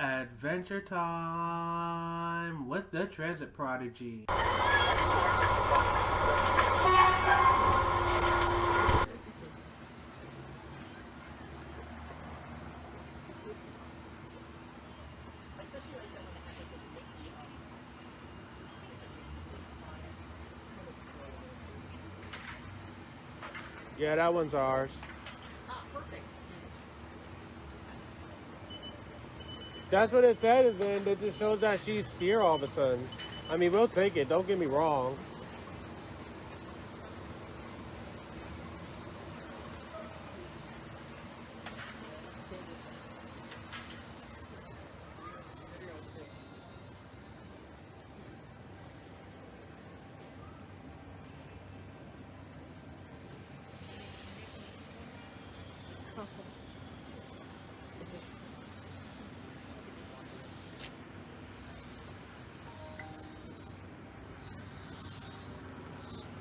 Adventure time with the Transit Prodigy. Yeah, that one's ours. Ah, perfect. That's what it said, and then it just shows that she's here all of a sudden. I mean, we'll take it, don't get me wrong.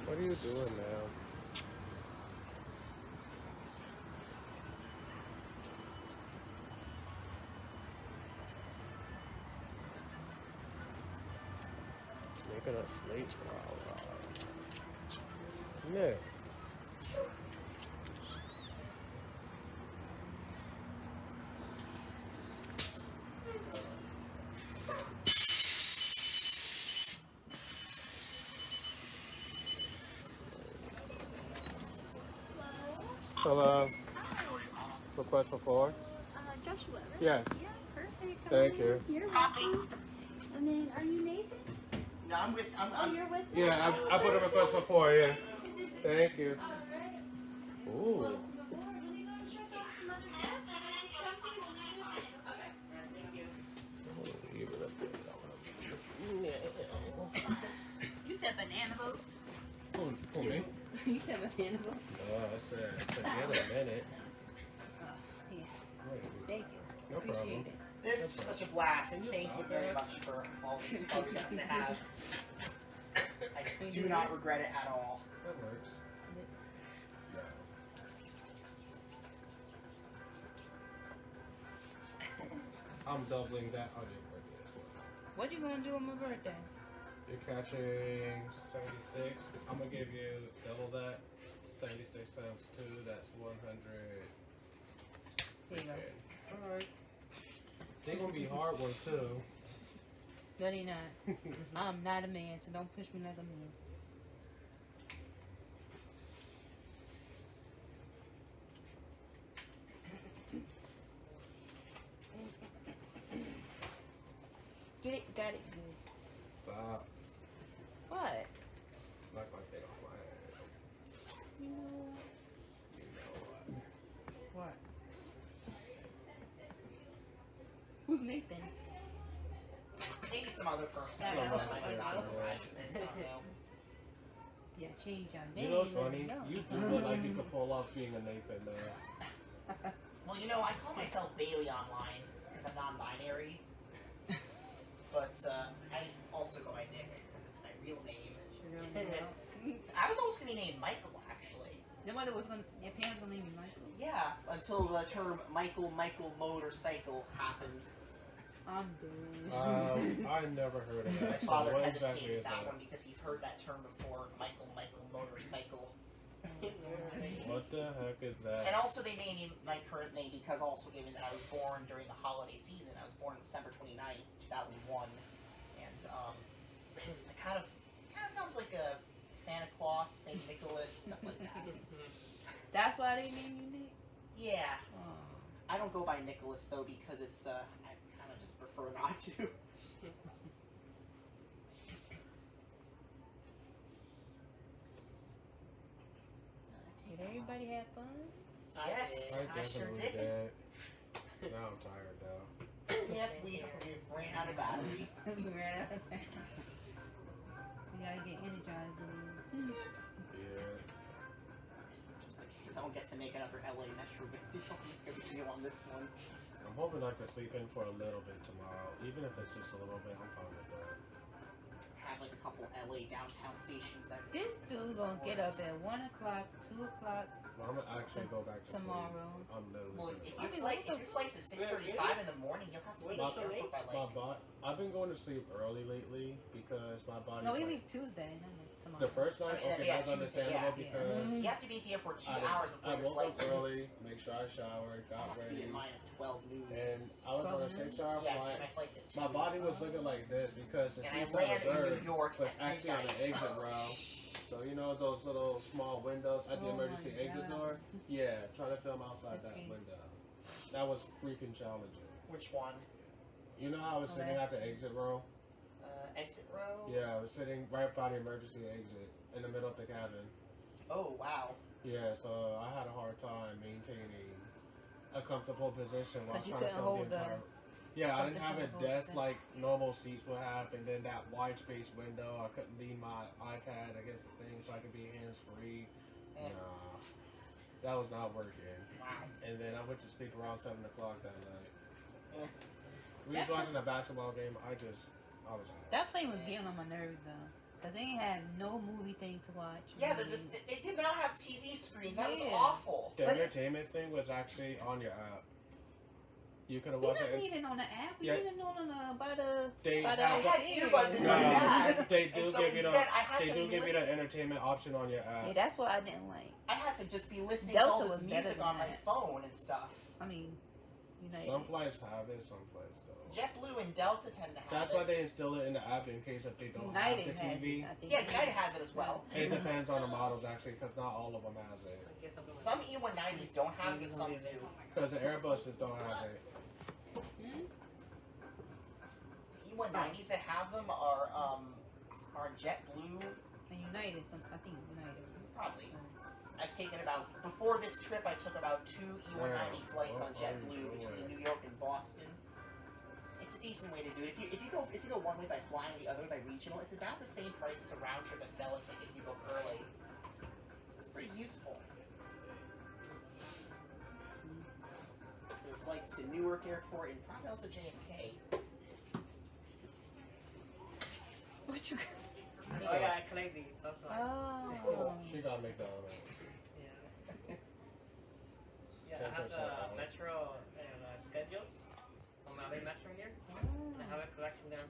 What are you doing now? Making us late. Yeah. Hello. Request for floor? Joshua, right? Yes. Yeah, perfect. Thank you. You're welcome. And then, are you Nathan? No, I'm with. Oh, you're with them? Yeah, I put a request for floor, yeah. Thank you. Alright. Ooh. Welcome aboard. Let me go and check out some other guests. You guys get comfy. We'll leave in a minute. Okay. You said banana boat? Who, me? You said banana boat? Oh, I said, together a minute. Yeah. Wait, Thank you. no Appreciate problem. it. This was such a blast. Can you Thank you stop very that? much for all this fun we got to have. I do not regret it at all. That works. No. I'm doubling that on your birthday as well. What you gonna do on my birthday? You're catching 76. I'm gonna give you double that. 76 times 2, that's 100. Here you go. Alright. They're gonna be hard ones too. No, they not. I'm not a man, so don't push me like a man. Get it, got it, good. Stop. What? Knock my thing off my head. You know You know what? what? Who's Nathan? Maybe some other person. That's That not might not what recognize this. I don't know. Yeah, change your name. You know what's funny? No. You do look like you could pull off being a Nathan though. Well, you know, I call myself Bailey online because I'm non-binary. But I also go by Nick because it's my real name. I was always gonna be named Michael, actually. Your mother was gonna, your parents gonna name you Michael? Yeah, until the term Michael motorcycle happened. I'm dead. I never heard of My that. So father what exactly hesitated is that that? one because he's heard that term before. Michael motorcycle. What the heck is And that? also they named me my current name because also given that I was born during the holiday season. I was born December 29th, 2001. And it kind of sounds like a Santa Claus, St. Nicholas, stuff like that. That's why they name you Nick? Yeah. Oh. I don't go by Nicholas though because it's I kind of just prefer not to. Did everybody have fun? Yes, I sure definitely did. did. Now I'm tired though. Yep, we've ran out of battery. We gotta get energized again. Yeah. Just in case I don't get to make another LA Metro video on this one. I'm hoping I can sleep in for a little bit tomorrow. Even if it's just a little bit, I'm fine with that. Have like a couple LA downtown stations that This dude gonna get up at 1 o'clock, 2 o'clock, Well, I'm gonna actually go back to tomorrow. sleep. I'm literally Well, gonna if sleep. your flight's at 6:35 in the morning, you'll have to be at the airport by I've been going to sleep early lately because my body. No, we leave Tuesday. No, tomorrow. The first night, okay, yeah, that's Tuesday, understandable yeah. because You have to be at the airport 2 hours before I your woke flight up early, make sure I showered, I got have to be ready, in mine at 12 noon. and I was on a 6-hour Yeah, flight. my flight's at 2. My body was looking like this because the And I seats I landed in reserved New York was at actually on the midnight. exit row. So you know those little small windows at the Oh emergency my exit God. door? Yeah, trying to film outside That's that crazy. window. That was freaking challenging. Which one? You know how I was sitting at the exit row? Exit row? Yeah, I was sitting right by the emergency exit in the middle of the cabin. Oh, wow. Yeah, so I had a hard time maintaining a comfortable position while I was 'Cause you trying to couldn't film hold the entire. Yeah, I didn't have a something to hold desk it. like normal seats would have, and then that wide space window. I couldn't lean my iPad against the thing so I could be hands free. Eh. Nah, that was not working. Wow. And then I went to sleep around 7 o'clock that night. Eh. We was watching a basketball game. I was out. That plane was getting on my nerves though, cause they ain't have no movie thing to watch. Yeah, really. they did not have TV screens. That was Yeah. awful. The But- entertainment thing was actually on your app. You could have We watched don't it. need it on the app. We Yeah. need it on by the. They by the have I had earbuds in my bag. They do And so give you the. instead, I had They to do be give you the listening. entertainment option on your app. Yeah, that's what I didn't like. I had to just be listening Delta to all this was better music than on my that. phone and stuff. I mean, Some flights have it, some flights don't. JetBlue and Delta tend to have That's it. why they instill it in the app in case if they don't United have the has TV. it. I think Yeah, United has it as well. It depends on the models actually, because not all of them has it. Some E190s don't have it, but some do. Because the Airbuses don't have it. The E190s that have them are JetBlue. And United, I think United. Probably. I've taken before this trip, I took about 2 E190 flights on JetBlue between New York and Boston. It's a decent way to do it. If you go one way by flying, the other way by regional, it's about the same price as a round trip Acela ticket if you book early. So it's pretty useful. There are flights to Newark Airport and probably also JFK. What you? Oh yeah, I collect these. That's why. Oh. She got McDonald's. Yeah. Yeah, I Check have yourself the out. metro schedules on my LA Metro here, and I have a collection there.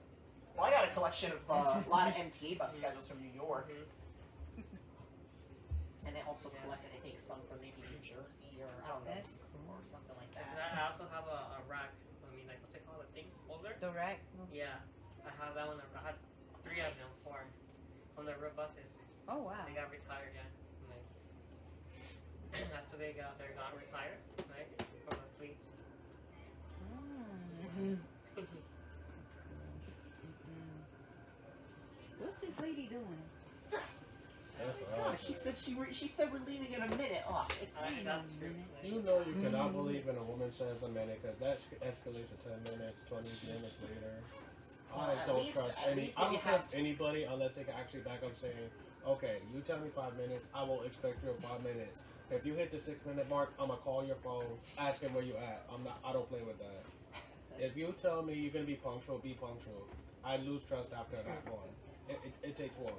Well, I got a collection of a lot of MTA bus schedules from New York. And they also collected, I think, some from maybe New Jersey or I don't know, That's cool. or something like And that. I also have a rack. I mean, like what's it called? A thing holder. The rack. Yeah, I have that one. I had 3 of them, 4 from the real buses. Oh wow. They got retired, yeah. Like, after they got retired, right, from the fleets. What's this lady doing? That's God, awesome. she said we're leaving in a minute. Oh, it's I that's true. You know you cannot believe in a woman says a minute because that escalates to 10 minutes, 20 minutes later. I At don't least- trust at any. least I if you don't trust have- anybody unless they can actually back up saying, "Okay, you tell me 5 minutes, I will expect you in 5 minutes. If you hit the 6-minute mark, I'm gonna call your phone, asking where you at. I don't play with that. If you tell me you're gonna be punctual, be punctual. I lose trust after that one. It takes one.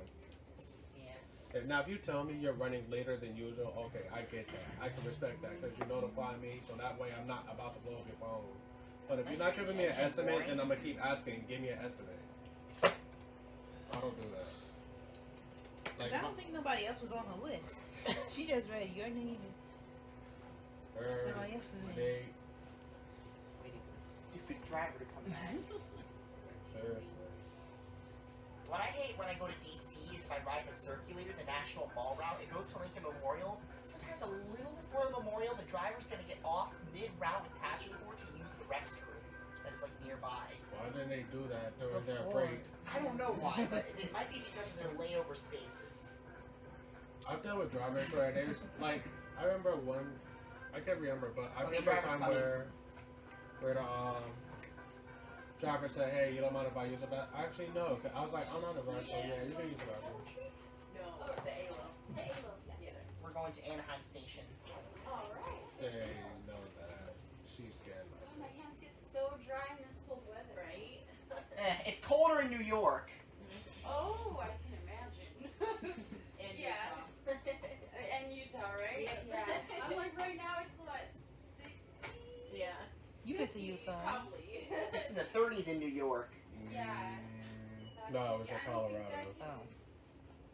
Yes. Now, if you tell me you're running later than usual, okay, I get that. I can respect that because you notify me, so that way I'm not about to blow up your phone. But if you're not giving me an estimate, then I'm gonna keep asking, give me an estimate. I don't do that. Like, I don't think nobody else was on the list. She just read your name. Somebody else's name. they, Just waiting for the stupid driver to come back. seriously. What I hate when I go to DC is if I ride the circulator, the National Mall route, it goes to Lincoln Memorial. Sometimes a little before the Memorial, the driver's gonna get off mid-route with passengers board to use the restroom that's like nearby. Why didn't they do that during their Before. break? I don't know why, but it might be because of their layover spaces. I've dealt with drivers where they just, like, I remember one, I can't remember, but I Okay, remember a driver's time coming. where the driver said, "Hey, you don't mind if I use the bathroom?" Actually, no. 'Cause I was like, "I'm not a rush, so yeah, you can use the bathroom." No, the ALO. The ALO, yes. We're going to Anaheim Station. Alright. They know that she's scared. Oh, my hands get so dry in this cold weather, right? It's colder in New York. Oh, I can imagine. And yeah. And Utah, right? Yeah. to Utah. Probably. It's in the 30s in New York. Yeah. No, it's in I don't think Colorado. that- Oh.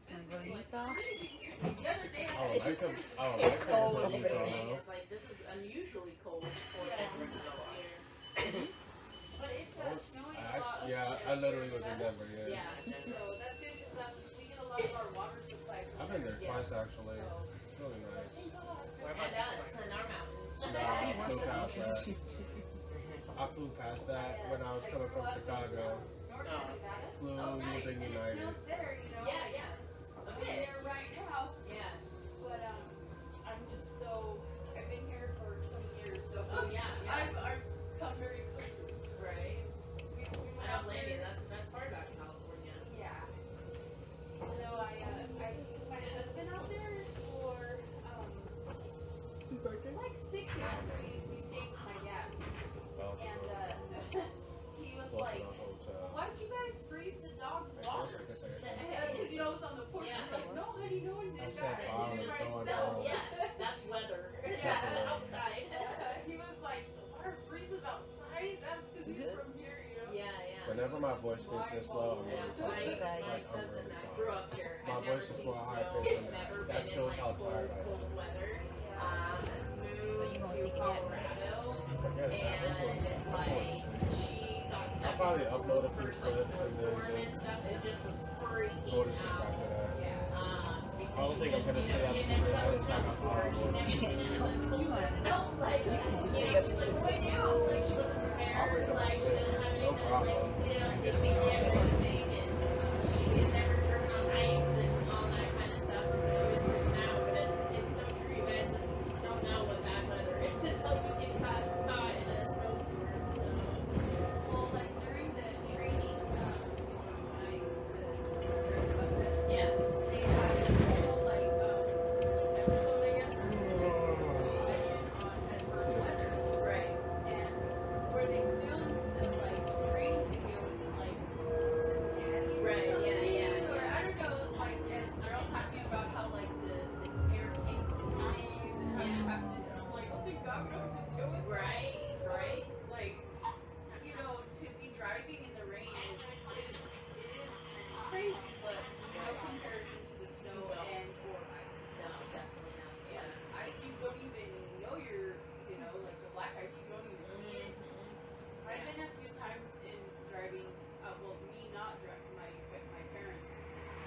This Wanna go to is, like, Utah? freezing to me. The other day I would I like to. I would It's like to cold visit over Utah there. though. It's like this is unusually cold for Yeah. Denver to go up here. But it's snowing a lot. I literally was in Denver. Yeah. Yeah, Denver. So that's good because we get a lot of our water supply from I've been there Yeah. twice actually. So, It's really nice. thank God. Where about us in our mountains? Nah, I flew past that. I flew past that when I was coming from Chicago. North Oh. Nevada. Flew Oh, nice. using It United. snows there, you know. Yeah, yeah, it's I'm okay. there right now, Yeah. but I'm just so I've been here for 20 years, so Oh yeah, yeah. I've come very quickly. Right. We I went don't out blame you. there. That's the best part about California. Yeah. No, I took my husband out there for like 6 months. We stayed with my dad, Oh, and he was close like, to the hotel. "Why did you guys freeze the dog's At first, water?" I guess I Because you know it's on the porch. Yeah. It's like, no, honey, no one I did said that. fine, He did it it's right going himself. home. Yeah, that's weather. Yeah. That's outside. He was like, the water freezes outside. That's because he's from here, you know. Yeah, yeah. Whenever my voice gets this low, I'm Yeah, really my, tired. my Like, I'm cousin really that grew tired. up here My had never voice is seen more high snow, pitched than never that. been That in shows like how cold, tired I am. cold weather. So you Moved gonna to take a nap? Colorado, Forget it. and Of course. like she got stuck I'll probably in upload a the few first like clips and snowstorm then and just stuff. It just was freaking go to sleep out. after that. Because I don't think I'm she gonna just, stay up she too had never late. done I just snow got before. hot. She'd never seen it as a cold weather. No, like, Stay yeah, up she's until like, 6 way down. Like, she wasn't I'll prepared. wake up at Like, she 6. didn't have any No kind of, problem. like, you know, Get safety it kit or done. anything. And she had never driven on ice and all that kind of stuff. And so she was freaking out. But it's so true. You guys don't know what bad weather is until you get caught in a snowstorm. So, Well, like during the training, when I went to Costa, yeah. they had a whole like episode, I guess, or section on adverse weather, Right. and where they filmed the like training videos in like Cincinnati or Right, something, yeah. or I don't know. It was like, and they're all talking about how like the air tanks will freeze and how you have to. And I'm like, oh thank God we don't have to do it. Right. Right. Like, you know, to be driving in the rain it is crazy, but no comparison to the snow No. and or ice. No, definitely not. Yeah. Like, ice, you don't even know you know, like the black ice, you don't even see it. I've been a few times in driving, well, me not driving, my parents,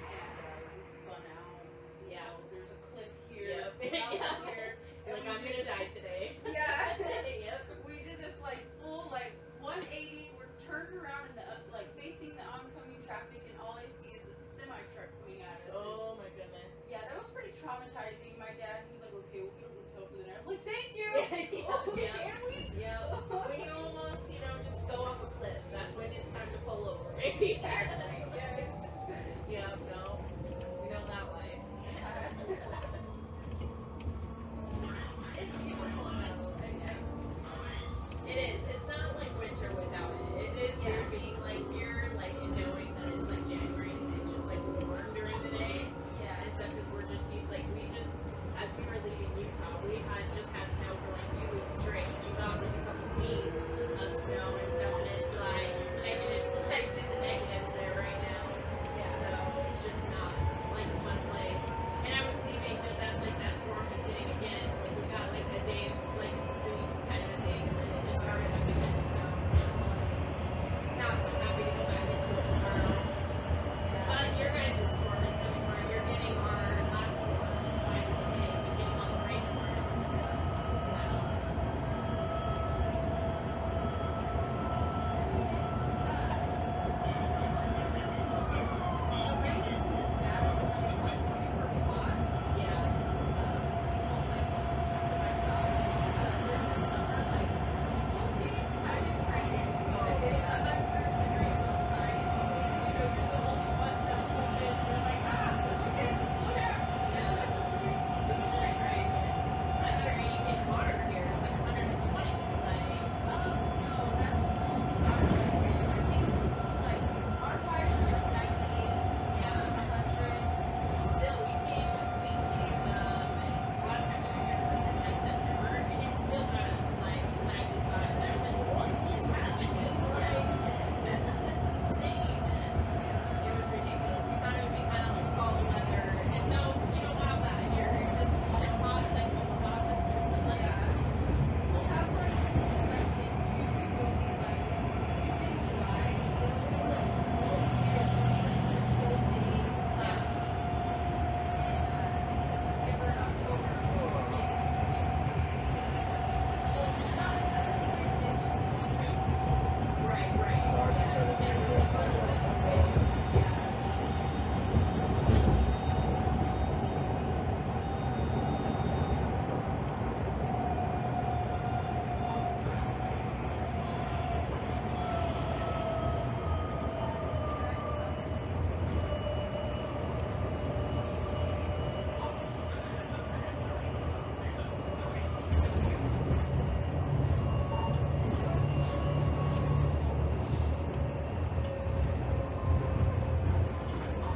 and we spun out. You Yeah. know, there's a cliff here, Yep. out Yeah. here. and Like, we I'm did gonna this- die today. Yeah. Yep. We did this like full like 180. We're turned around in the like facing the oncoming traffic, and all I see is a semi truck coming at us. And, Oh my goodness. yeah, that was pretty traumatizing. My dad, he was like, "Okay, we'll get a hotel for the night." I'm like, "Thank you." Yeah, Oh, yeah. can we? Yeah. When you almost, just go off a cliff, that's when it's time to pull over. Exactly. Yeah, no. We know that life. It's beautiful though, and It is. It's not like winter without it. It is weird being like here, like and knowing that it's like January and it's just like warm during the day yeah, and stuff because we're just used like we just as we were leaving Utah, we had just had snow for like 2 weeks straight. We got like a couple feet of snow and stuff, and it's like negative, like the negatives there, right?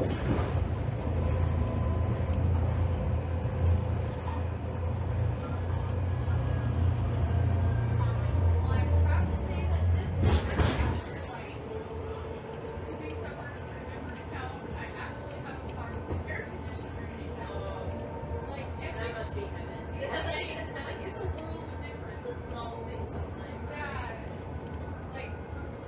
Well, I'm proud to say that this summer, after like 2 weeks at work to remember to count, I actually have a car with an air conditioner in it now. Like That every must be heaven. like it's a world of difference. The small things sometimes. Yeah. Like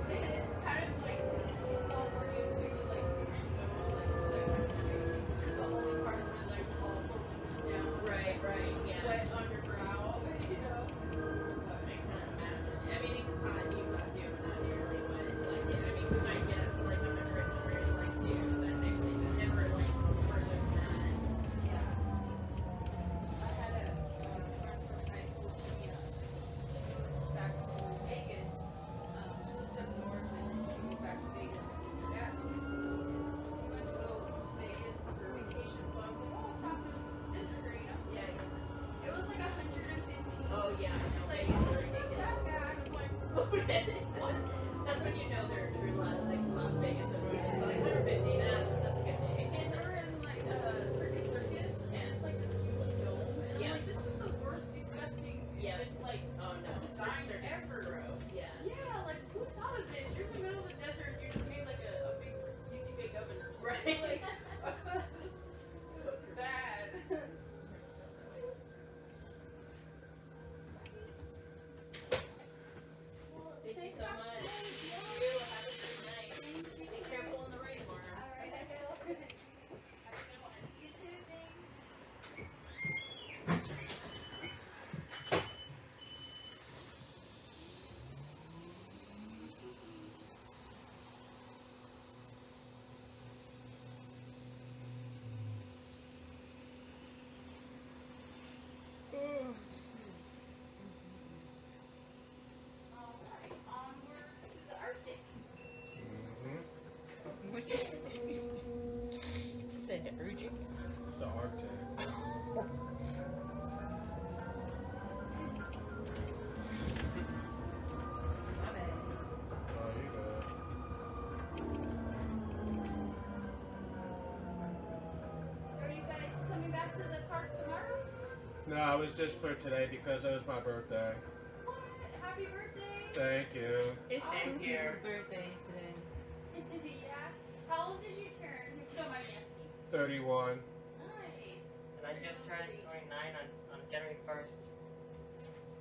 it's kind of like this all for you too, like you know, like the crazy. You're the only part where like all four windows down. Right, right, yeah. Sweat on your brow, you know. But, I can't imagine. I mean, it gets hot in Utah too, but not nearly what like I mean, we might get up to like 100, 100 like 2, that type of thing, but never like further than that. yeah. I had a friend from high school. She moved back to Vegas. She lived up north and then she moved back to Vegas. Yeah. We went to go to Vegas for vacation, so I was like, oh, stop and visit her, you know. Yeah, yeah. It was like 115. Oh yeah, I know. It's like, Vegas oh, is it's not ridiculous. that bad. I'm like, What? That's when you know they're true like Las Vegas and it's like 115, that's a good day. and we were in like Circus, and it's like this huge dome, and I'm Yeah. like, this is the worst, disgusting, Yeah. like, Oh no. design Circus is ever. gross, yeah. Yeah, like who thought of this? You're in the middle of the desert and you just made like a big easy bake oven or something. Right. Like, so bad. Thank you so much. You have a great night. Be careful in the rain tomorrow. Alright, I will. Have a good one. You too, thanks. Alright, onward to the Arctic. Mm-hmm. What you said? The urgent? The Arctic. My bad. Oh, you good. Are you guys coming back to the park tomorrow? No, it was just for today because it was my birthday. What? Happy birthday! Thank you. It's Same two here. people's birthdays today. Yeah. How old did you turn? If you don't mind me asking. 31. Nice. And I just turned 29 on January 1st.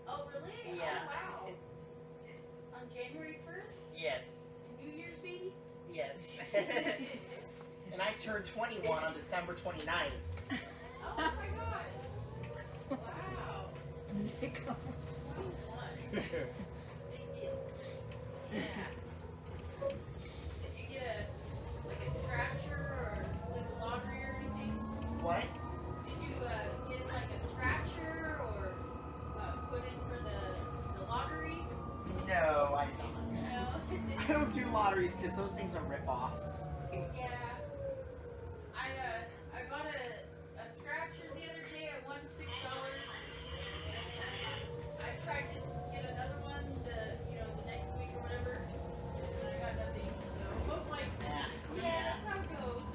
Oh, really? Yeah. Oh, wow. On January 1st? Yes. New Year's, baby? Yes. And I turned 21 on December 29th. Oh my god. Wow. 21. Big deal. Yeah. Did you get a scratcher or like a lottery or anything? What? Did you get like a scratcher or put in for the lottery? No, I don't. No. I don't do lotteries because those things are rip-offs. Yeah. I bought a scratcher the other day. I won $6. I tried to get another one the next week or whatever, and I got nothing. So I'm like, yeah, that's how it goes.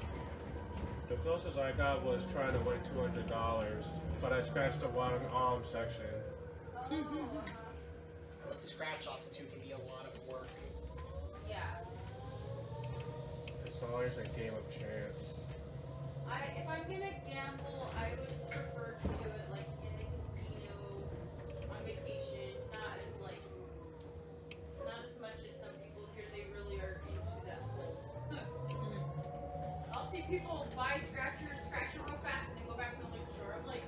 The closest I got was trying to win $200, but I scratched the one arm section. The scratch-offs too can be a lot of work. Yeah. It's always a game of chance. If I'm gonna gamble, I would prefer to do it like in the casino on vacation, not as much as some people here. They really are into that whole. I'll see people buy scratchers, scratch it real fast, and then go back to the liquor store. I'm like,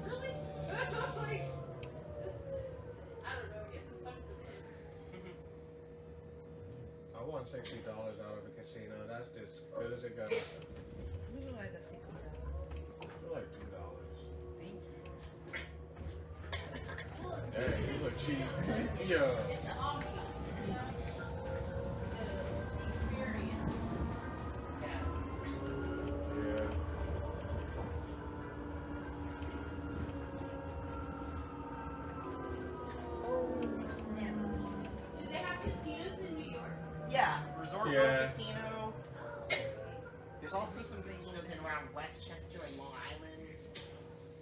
really? Like, this, I don't know. I guess it's fun for them. I won $60 out of a casino. That's as good as it goes. We would like a $60. For like $2. Thank you. Well, Dang, you look cheap. it's Yeah. the ambiance, you know, the experience. Yeah. Yeah. Oh, snappers. Do they have casinos in New York? Yeah, Resort Yeah. World Casino. There's also some casinos in around Westchester and Long Island.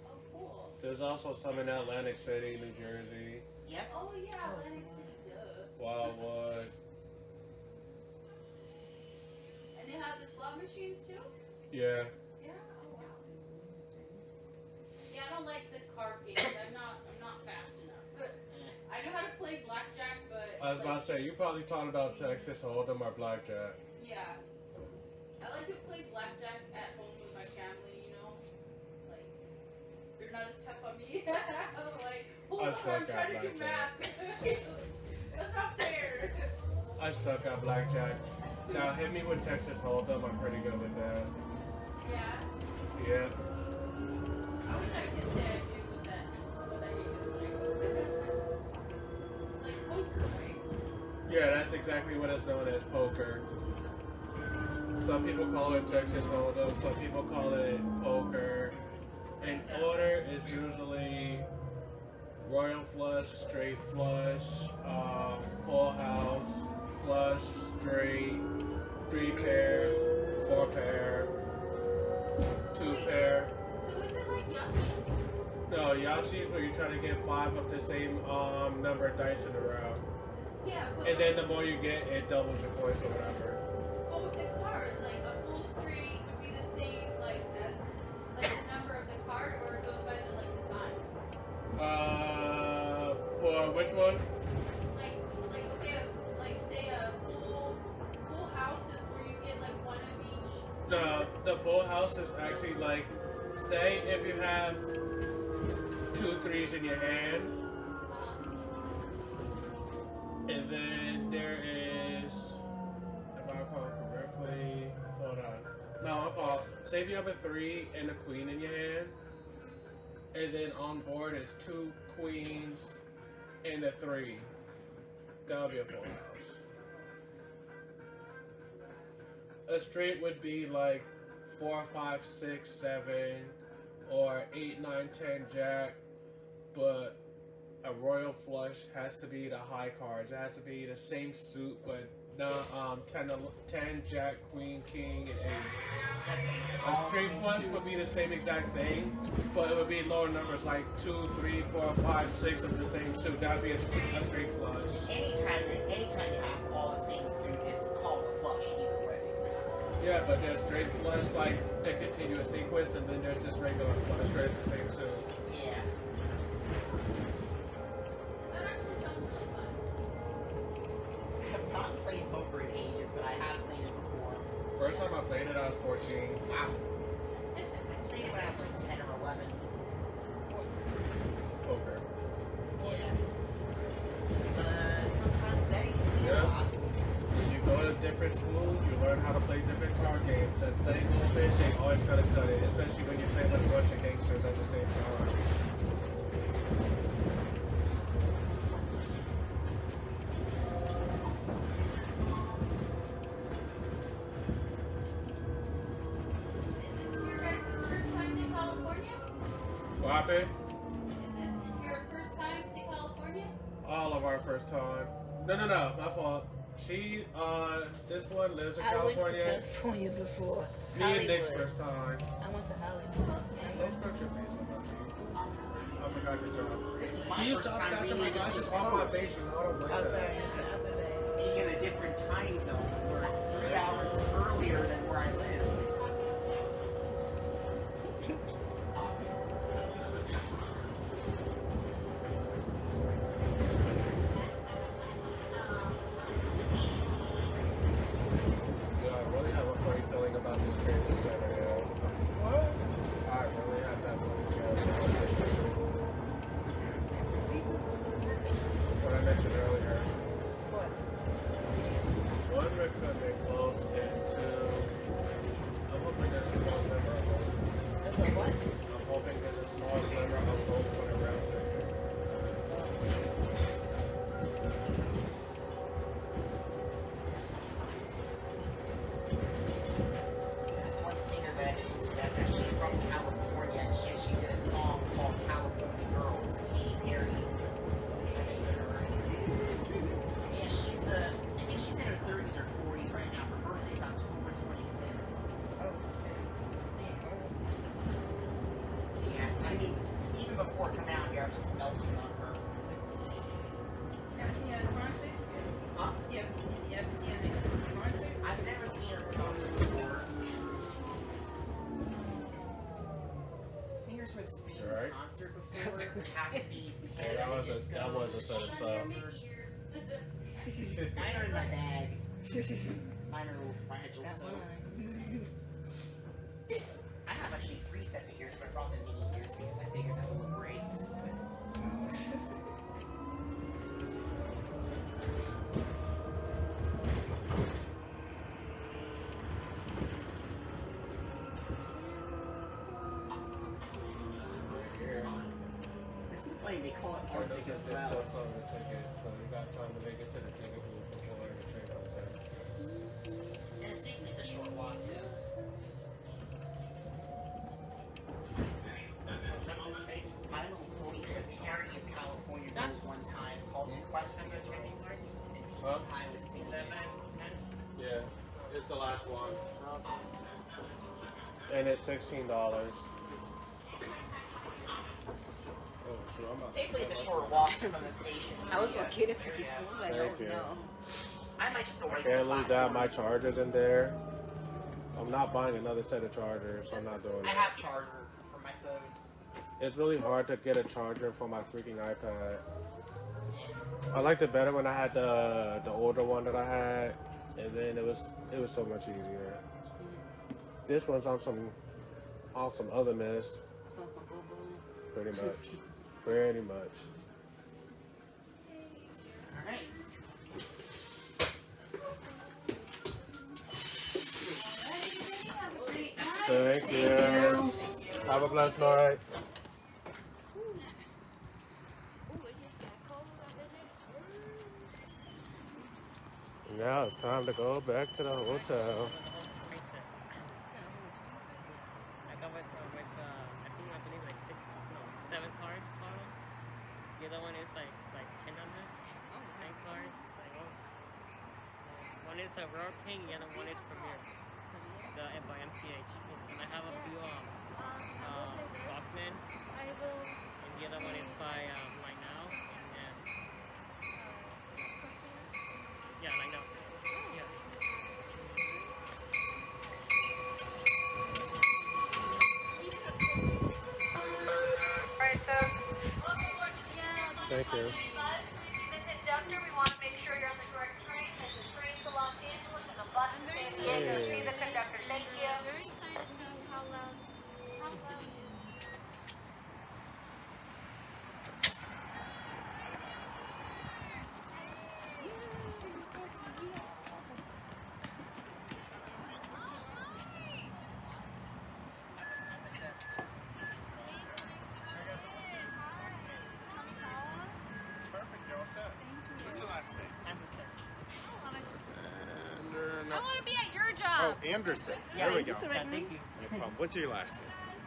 Oh, cool. There's also some in Atlantic City, New Jersey, Yep. Oh yeah, Atlantic City. Duh. Wildwood. And they have the slot machines too. Yeah. Yeah. Oh wow. Yeah, I don't like the card games. I'm not fast enough. But I know how to play blackjack, but I was about to say, you probably talking about Texas Hold'em or Blackjack. yeah. I like to play blackjack at home with my family, you know? Like, they're not as tough on me. I'm like, hold I on, suck I'm at trying to do blackjack. math. That's not fair. I suck at Blackjack. Now, hit me with Texas Hold'em, I'm pretty good with that. Yeah. Yeah. I wish I could say I do with that game is like. It's like poker, right? Yeah, that's exactly what is known as poker. Some people call it Texas Hold'em, some people call it poker. In order is usually royal flush, straight flush, full house, flush, straight, 3 pair, 4 pair, 2 pair. So is it like Yahtzee? No, Yahtzee is where you try to get 5 of the same number of dice in a row. Yeah, but And then the more you get, it doubles your points or whatever. but with the cards, like a full straight would be the same like as like the number of the card, or it goes by the like design. For which one? Like okay, like say a full house is where you get like one of each. No, the full house is actually like, say if you have 2 3s in your hand, and then there is, if I recall correctly, hold on. No, my fault. Say if you have a 3 and a queen in your hand, and then on board is 2 queens and a 3. That'll be a full house. A straight would be like 4, 5, 6, 7, or 8, 9, 10 jack, but a royal flush has to be the high cards. It has to be the same suit, but no 10 jack, queen, king, and ace. A straight flush would be the same exact thing, but it would be lower numbers like 2, 3, 4, 5, 6 of the same suit. That would be a straight flush. Anytime you have all the same suit, it's called a flush either way. Yeah, but there's straight flush, like the continuous sequence, and then there's just regular flush where it's the same suit. Yeah. That actually sounds really fun. I have not played poker in ages, but I have played it before. First time I played it, I was 14. Wow. I played it when I was like 10 or 11. Poker. Yeah. But sometimes betting can be a Yeah. lot. You go to different schools, you learn how to play different card games, and playing fish ain't always gonna cut it, especially when you're playing with a bunch of gangsters at the same time. Is this your guys' first time to California? What happened? Is this your first time to California? All of our first time. No, my fault. She, this one lives in I went to California. California before. Me and Nick's Hollywood. first time. I went to Hollywood. Don't scratch your face on my feet. I forgot your job. This is Can my you first stop time scratching being my in the glasses East off my Coast. face? And I don't like I'm that. sorry, I'll put it back. Being in a different time zone where it's 3 hours earlier than where I live. Yeah, I really have a funny feeling about this transit center, yo. What? I really have that funny feeling about this transit. What I mentioned earlier. What? One, we're coming close, and two, I'm hoping there's a small glimmer of hope. That's a what? I'm hoping there's a small glimmer of hope when it rounds it. There's one singer that I get into that's actually from California, and she did a song called California Girls. Katy Perry. I'm into her. Yeah, I think she's in her 30s or 40s right now. Her birthday's October 25th. Oh, set of stuff. Mine are in my bag. Mine are a little fragile, That so. one. I have actually 3 sets of ears, but I brought the mini ears because I figured that would look great. This is funny, they call it Arctic as well. Just on the ticket, so you got time to make it to the ticket booth before the train goes in. And it's thankfully it's a short walk too. My little pony to Perry in California goes one time called Requesting a Trains. Huh? I was singing it. Yeah, it's the last one. And it's $16. Oh, sure, I'm about to Thankfully it's a short walk from the station. I was gonna get it for you. Yeah. I'm like, Thank oh you. no. I might just go right to Can't the lose that. My charger's in there. I'm not buying another set of chargers. I'm not doing I it. have charger for my phone. It's really hard to get a charger for my freaking iPad. I liked it better when I had the older one that I had, and then it was so much easier. This one's on some other mess, So some boo boo. pretty much. Pretty much. Alright. Thank you. Have a blessed night. Now it's time to go back to the hotel. I got with I believe like 7 cars total. The other one is like 10 of them. 10 cars. Like one is a Royal King, the other one is Premier. By MTH. And I have a few Walkman. And the other one is by Right Now. And yeah, Right Now. Yeah. Alright, so Thank you. the conductor, we want to make sure you're on the correct train. There's a train to Los Angeles and a bus to San Diego. See the conductor. Thank you. Very excited to see how loud it is. Perfect, you're all set. What's your last name? I want to be at your Oh, job. Anderson. Yeah, There we is go. this the No right Thank you. problem. What's your last name?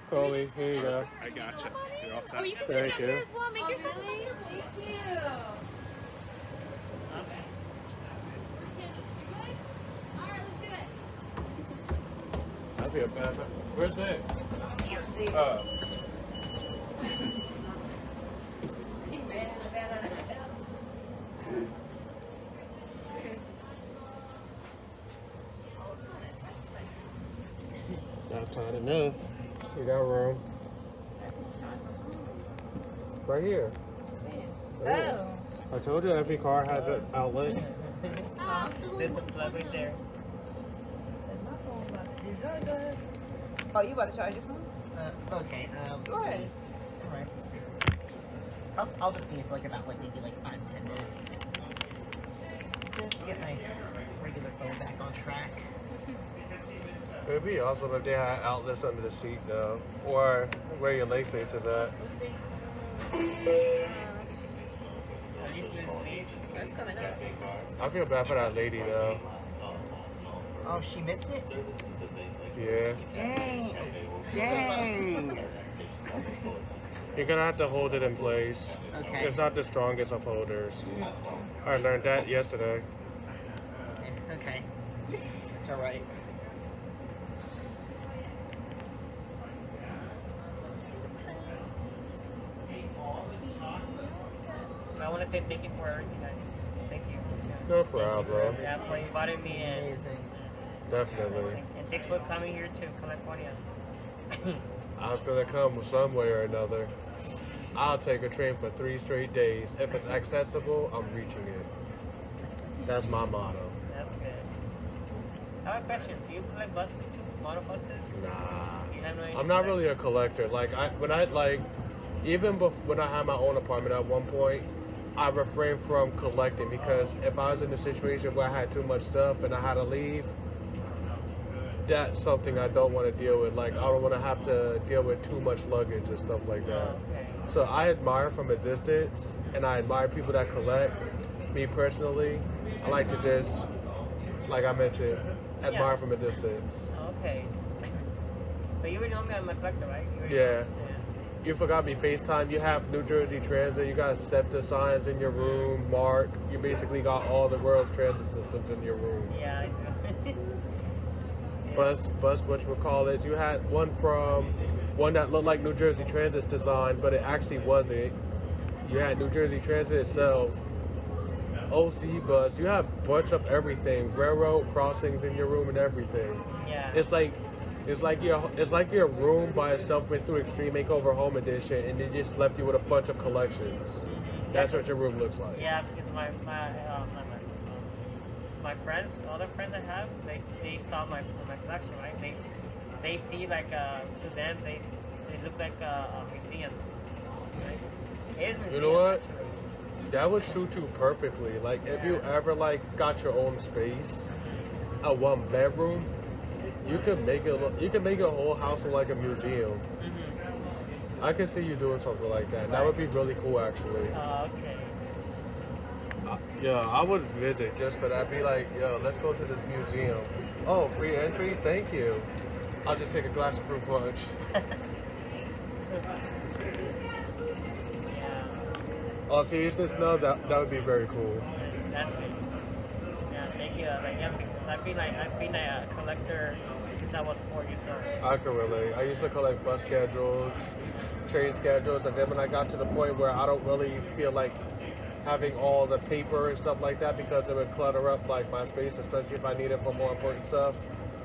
Coley, here you go. I gotcha. You're all set. Oh, you can Thank sit down you. here as well. Make yourself comfortable. Thank you. Okay. You good? All right, let's do it. I feel bad. Where's Nick? Here's Oh. Not tight enough. We got room. Right here. Oh. I told you every car has an outlet. There's a plug right there. Oh, you about to charge your phone? okay, Go ahead. Alright. I'll just need it for maybe 5-10 minutes. Just to get my regular phone back on track. It'd be awesome if they had outlets under the seat though. Or where your leg space is at. That's coming up. I feel bad for that lady though. Oh, she missed it? Yeah. Dang! Dang! You're gonna have to hold it in place. Okay. It's not the strongest of holders. I learned that yesterday. Okay. It's alright. I want to say thank you for everything, guys. Thank you. No problem. Yeah, for inviting me in. Amazing. Definitely. And thanks for coming here to California. I was gonna come some way or another. I'll take a train for 3 straight days. If it's accessible, I'm reaching it. That's my motto. That's good. I have a question. Do you collect buses too? Model buses? Nah. You have no I'm not really a collector. Like when I had my own apartment at one point, I refrained from collecting because if I was in a situation where I had too much stuff and I had to leave, that's something I don't want to deal with. Like I don't want to have to deal with too much luggage and stuff like that. Okay. So I admire from a distance, and I admire people that collect. Me personally, I like to just, like I mentioned, admire from a distance. Okay. But you already know me, I'm a collector, right? Yeah. You forgot me FaceTime. You have New Jersey Transit. You got SEPTA signs in your room, Mark. You basically got all the world's transit systems in your room. Yeah, I do. Bus, whatchamacallit. You had one that looked like New Jersey Transit's design, but it actually wasn't. You had New Jersey Transit itself. OC bus. You have a bunch of everything. Railroad crossings in your room and everything. Yeah. It's like your room by itself went through Extreme Makeover Home Edition, and they just left you with a bunch of collections. That's what your room looks like. Yeah, because my friends, other friends I have, they saw my collection, right? They see like to them they look like a museum. Right? It is museum. You know what? Actually. That would suit you perfectly. Like if you ever like got your own space, a 1-bedroom, you could make a whole house look like a museum. Mm-hmm. I could see you doing something like that. That would be really cool, actually. Okay. Yeah, I would visit just for that. Be like, yo, let's go to this museum. Oh, free entry? Thank you. I'll just take a glass of fruit punch. Yeah. Oh, seriousness? No, that would be very cool. That's good. Yeah, thank you. I've been a collector since I was 4 years old. I can relate. I used to collect bus schedules, train schedules, and then when I got to the point where I don't really feel like having all the paper and stuff like that because it would clutter up like my space, especially if I need it for more important stuff,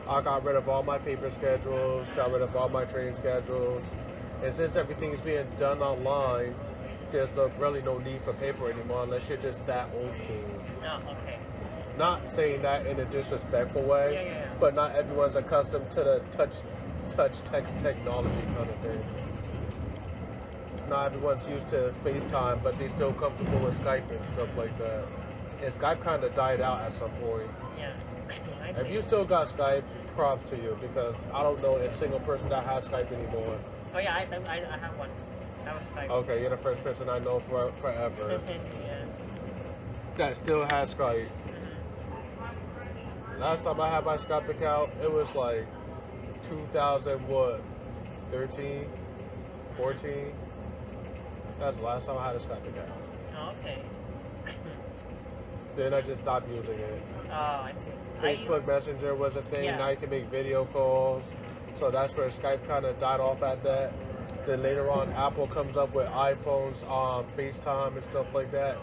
I got rid of all my paper schedules, got rid of all my train schedules, and since everything's being done online, there's really no need for paper anymore unless you're just that old school. Oh, okay. Not saying that in a disrespectful way, Yeah. but not everyone's accustomed to the touch text technology kind of thing. Not everyone's used to FaceTime, but they're still comfortable with Skype and stuff like that. And Skype kind of died out at some point. Yeah. If you still got Skype, props to you, because I don't know a single person that has Skype anymore. Oh yeah, I have one. That was Skype. Okay, you're the first person I know forever Yeah. that still has Skype. Mm-hmm. Last time I had my Skype account, it was like 2013, 14. That's the last time I had a Skype account. Oh, okay. Then I just stopped using it. Oh, I see. Facebook Messenger was a thing. Yeah. Now you can make video calls. So that's where Skype kind of died off at that. Then later on, Apple comes up with iPhones, FaceTime and stuff like that.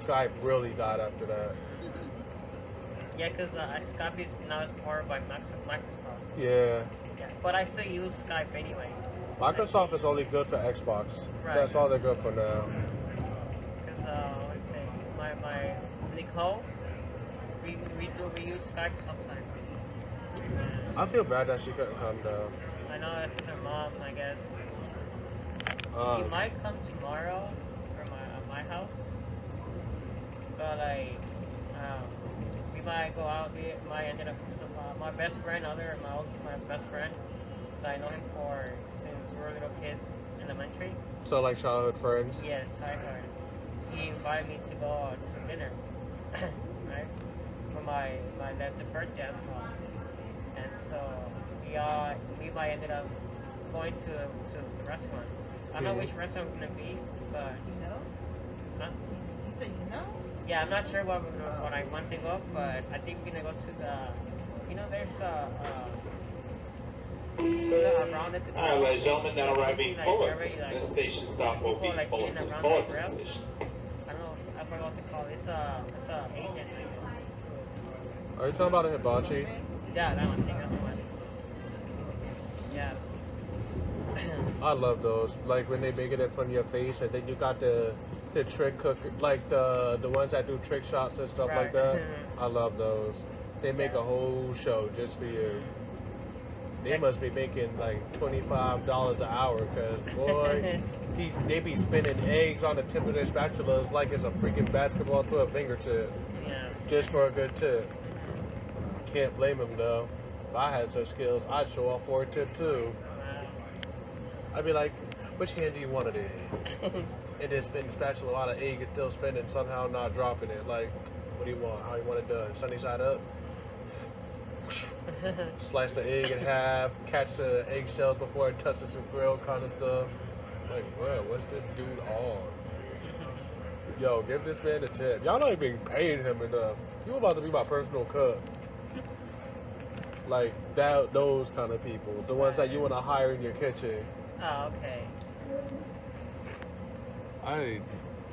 Skype really died after that. Yeah, because Skype is now powered by Microsoft. Yeah. Yeah, but I still use Skype anyway. Microsoft is only good for Xbox. Right. That's all they're good for now. Because let's say my Nicole, we use Skype sometimes. I feel bad that she couldn't come down. I know it's her mom, I guess. She might come tomorrow from my house, but we might go out. We might end up my best friend, my best friend. I know him since we were little kids, elementary. So like childhood friends? Yes, childhood. He invited me to go to some dinner, right? For my dad's birthday as well. And so we might ended up going to the restaurant. I don't know which restaurant it's gonna be, but You know? huh? You said you know? Yeah, I'm not sure what I want to go, but I think we're gonna go to the, there's around it. All right, ladies and gentlemen, now arriving like, Fullerton. very, like, This station stop will be people, like, sitting Fullerton. around Fullerton the grill. station. I don't know, I forgot what's it called. It's a Asian, I guess. Are you talking about a hibachi? Yeah, that one. I think that's the one. Yeah. I love those. Like when they make it in front of your face, and then you got the trick cook, like the ones that do trick shots and stuff like that. I love those. They make a whole show just for you. They must be making like $25 an hour, cause boy, they be spinning eggs on the tip of their spatulas like it's a freaking basketball to a fingertip, just for a good tip. Can't blame them though. If I had such skills, I'd show off for a tip too. I'd be like, which hand do you want it in? And then spin the spatula while the egg is still spinning, somehow not dropping it. Like, what do you want? How you want it done? Sunny side up? Slice the egg in half, catch the eggshells before it touches the grill kind of stuff. Like, bro, what's this dude on? Yo, give this man a tip. Y'all not even paying him enough. You about to be my personal cook. Like, those kind of people. The ones that you want to hire in your kitchen. Oh, okay.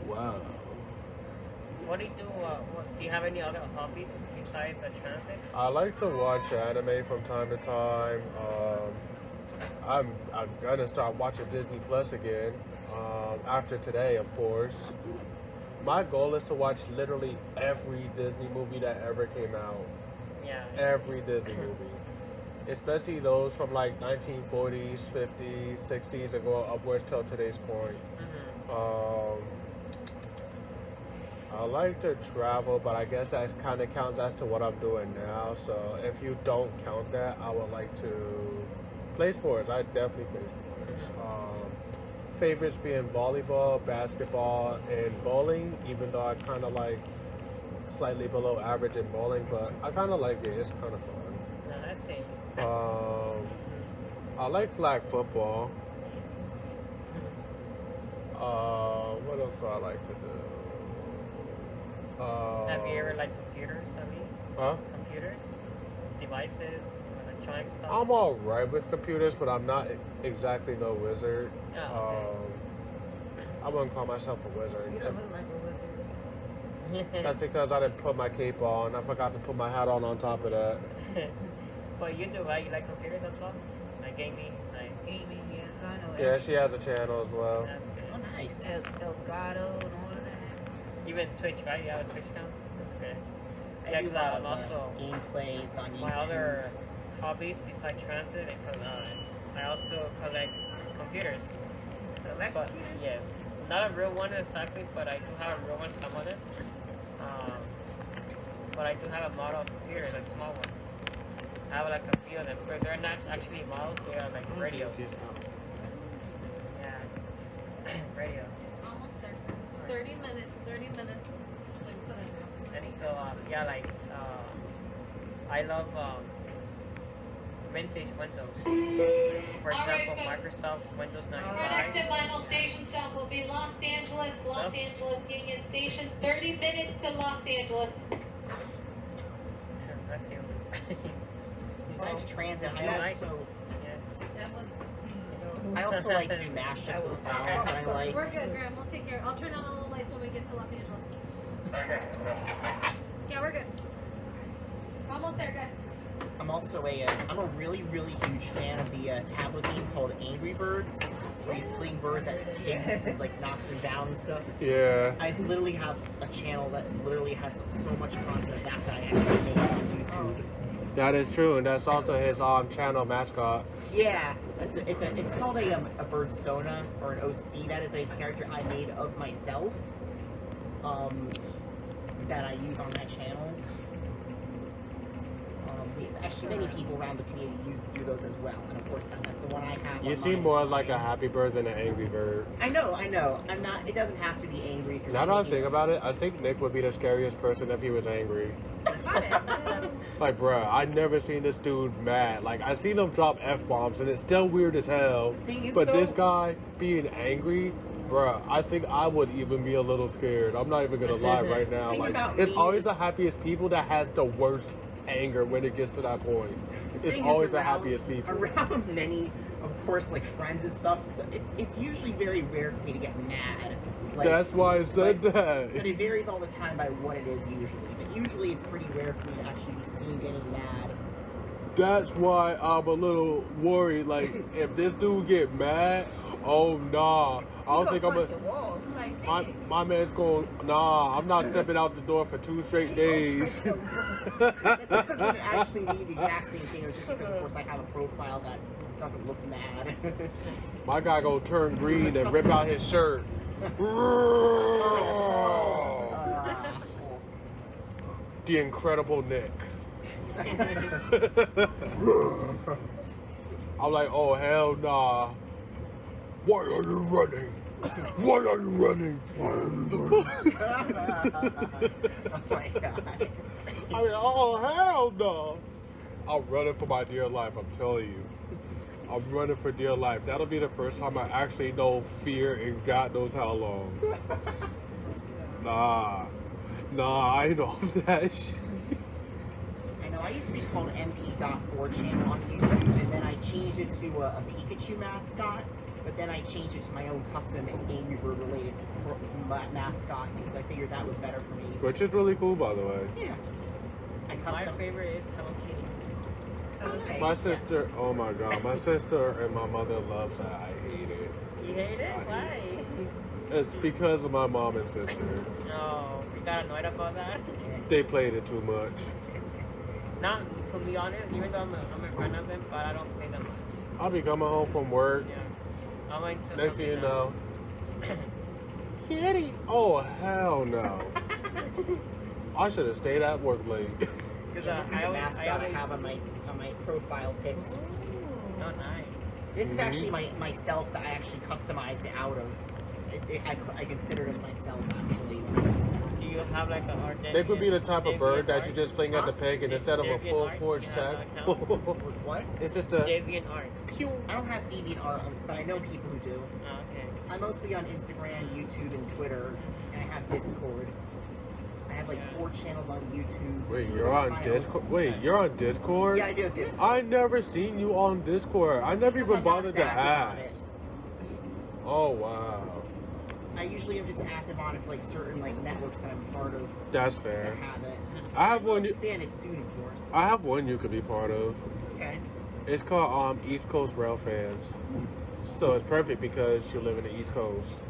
Wow. What do you do? Do you have any other hobbies besides the transit? I like to watch anime from time to time. I'm gonna start watching Disney Plus again after today, of course. My goal is to watch literally every Disney movie that ever came out. Yeah. Every Disney movie, especially those from like 1940s, 50s, 60s, and go upwards till today's point. I like to travel, but I guess that kind of counts as to what I'm doing now. So if you don't count that, I would like to play sports. I definitely play sports. Favorites being volleyball, basketball, and bowling, even though I kind of like slightly below average in bowling, but I kind of like it. It's kind of fun. No, that's it. I like flag football. What else do I like to do? Have you ever liked computers, at least? Huh? Computers? Devices? Electronic stuff? I'm alright with computers, but I'm not exactly no wizard. Oh, I wouldn't call myself a wizard. You don't look like a wizard. okay. That's because I didn't put my cape on. I forgot to put my hat on top of that. But you do, right? You like computers as well? Like gaming? Like Gaming, yes, I know. Yeah, she has a channel as well. that's good. Oh, nice. Elgato and all of that. Even Twitch, right? You have a Twitch account? That's good. I do a lot of also gameplays on YouTube. my other hobbies besides transit, I also collect computers. Collect But computers? yeah, not a real one exactly, but I do have a real one, some of them. But I do have a model computer, like small one. I have like a few of them, but they're not actually models, they are like radios. Yeah, radios. Almost there. 30 minutes. 30 minutes. Like, put it And so, yeah, like, I love vintage Windows. For example, Microsoft Windows 95. Our next and final station stop will be Los Angeles, Los Angeles Union Station. 30 minutes to Los Angeles. That's you. Besides transit, You like- I Yeah. also like to do mashups of songs that I like. We're good, Graham. We'll take care. I'll turn on all the lights when we get to Los Angeles. Yeah, we're good. Almost there, guys. I'm also I'm a really, really huge fan of the tablet game called Angry Birds, where you fling birds at pigs and like knock them down and stuff. Yeah. I literally have a channel that literally has so much content of that I actually made on YouTube. That is true, and that's also his channel mascot. Yeah, it's called a Birdsona or an OC. That is a character I made of myself. That I use on that channel. Actually, many people around the community do those as well, and of course that's the one I have. You on seem mine more is like a mine. happy bird than an angry bird. I know. I'm not. It doesn't have to be angry. If you're Now that I just think making- about it, I think Nick would be the scariest person if he was angry. Got it. Like, bruh, I never seen this dude mad. Like, I seen him drop F-bombs, and it's still weird as hell. Thing is, But though, this guy being angry, bruh, I think I would even be a little scared. I'm not even gonna lie right now. Thing Like, about it's me- always the happiest people that has the worst anger when it gets to that point. It's thing is, always the around- happiest people. Around many, of course, like friends and stuff. It's usually very rare for me to get mad. Like, That's why I said but that. it varies all the time by what it is usually. But usually it's pretty rare for me to actually be seen getting mad. That's why I'm a little worried. Like, if this dude get mad, oh nah. I don't think I'm gonna. My man's going. Nah, I'm not stepping out the door for 2 straight days. That doesn't actually mean the exact same thing. It's just because, of course, I have a profile that doesn't look mad. My guy gonna turn green and rip out his shirt. The Incredible Nick. I'm like, oh hell nah. Why are you running? Why are you running? Why are you running? Oh my god. I mean, oh hell no. I'm running for my dear life, I'm telling you. I'm running for dear life. That'll be the first time I actually know fear in God knows how long. Nah, I know that shit. I know, I used to be called MP.4 channel on YouTube, and then I changed it to a Pikachu mascot, but then I changed it to my own custom Angry Bird related mascot because I figured that was better for me. Which is really cool, by the way. Yeah. My favorite is Hello Kitty. Oh, nice. My sister, oh my god, my sister and my mother loves that. I hate it. You hate it? Why? It's because of my mom and sister. No, you got annoyed about that? They played it too much. Not, to be honest, even though I'm a friend of them, but I don't play them much. I'll be coming home from work. Yeah. I went to Next thing you something know. else. Kitty! Oh, hell no. I should have stayed at work late. Yeah, this is the mascot I have on my profile pics. Oh, nice. This is actually myself that I actually customized it out of. I consider it as myself actually when I use that. Do you have like a art? They could be the type of bird that you just fling at the peg and instead of a full forged tag. What? It's just a Deviant art. I don't have DeviantArt, but I know people who do. Oh, okay. I'm mostly on Instagram, YouTube, and Twitter, and I have Discord. I have like 4 channels on YouTube. Wait, you're on Discord? Wait, you're on Discord? Yeah, I do have Discord. I never seen you on Discord. I never even bothered to ask. Oh wow. I usually am just active on it for like certain like networks that I'm part of. That's That fair. have it. I have one. Expanded soon, of course. I have one you could be part of. Okay. It's called East Coast Rail Fans. So it's perfect because you live in the East Coast.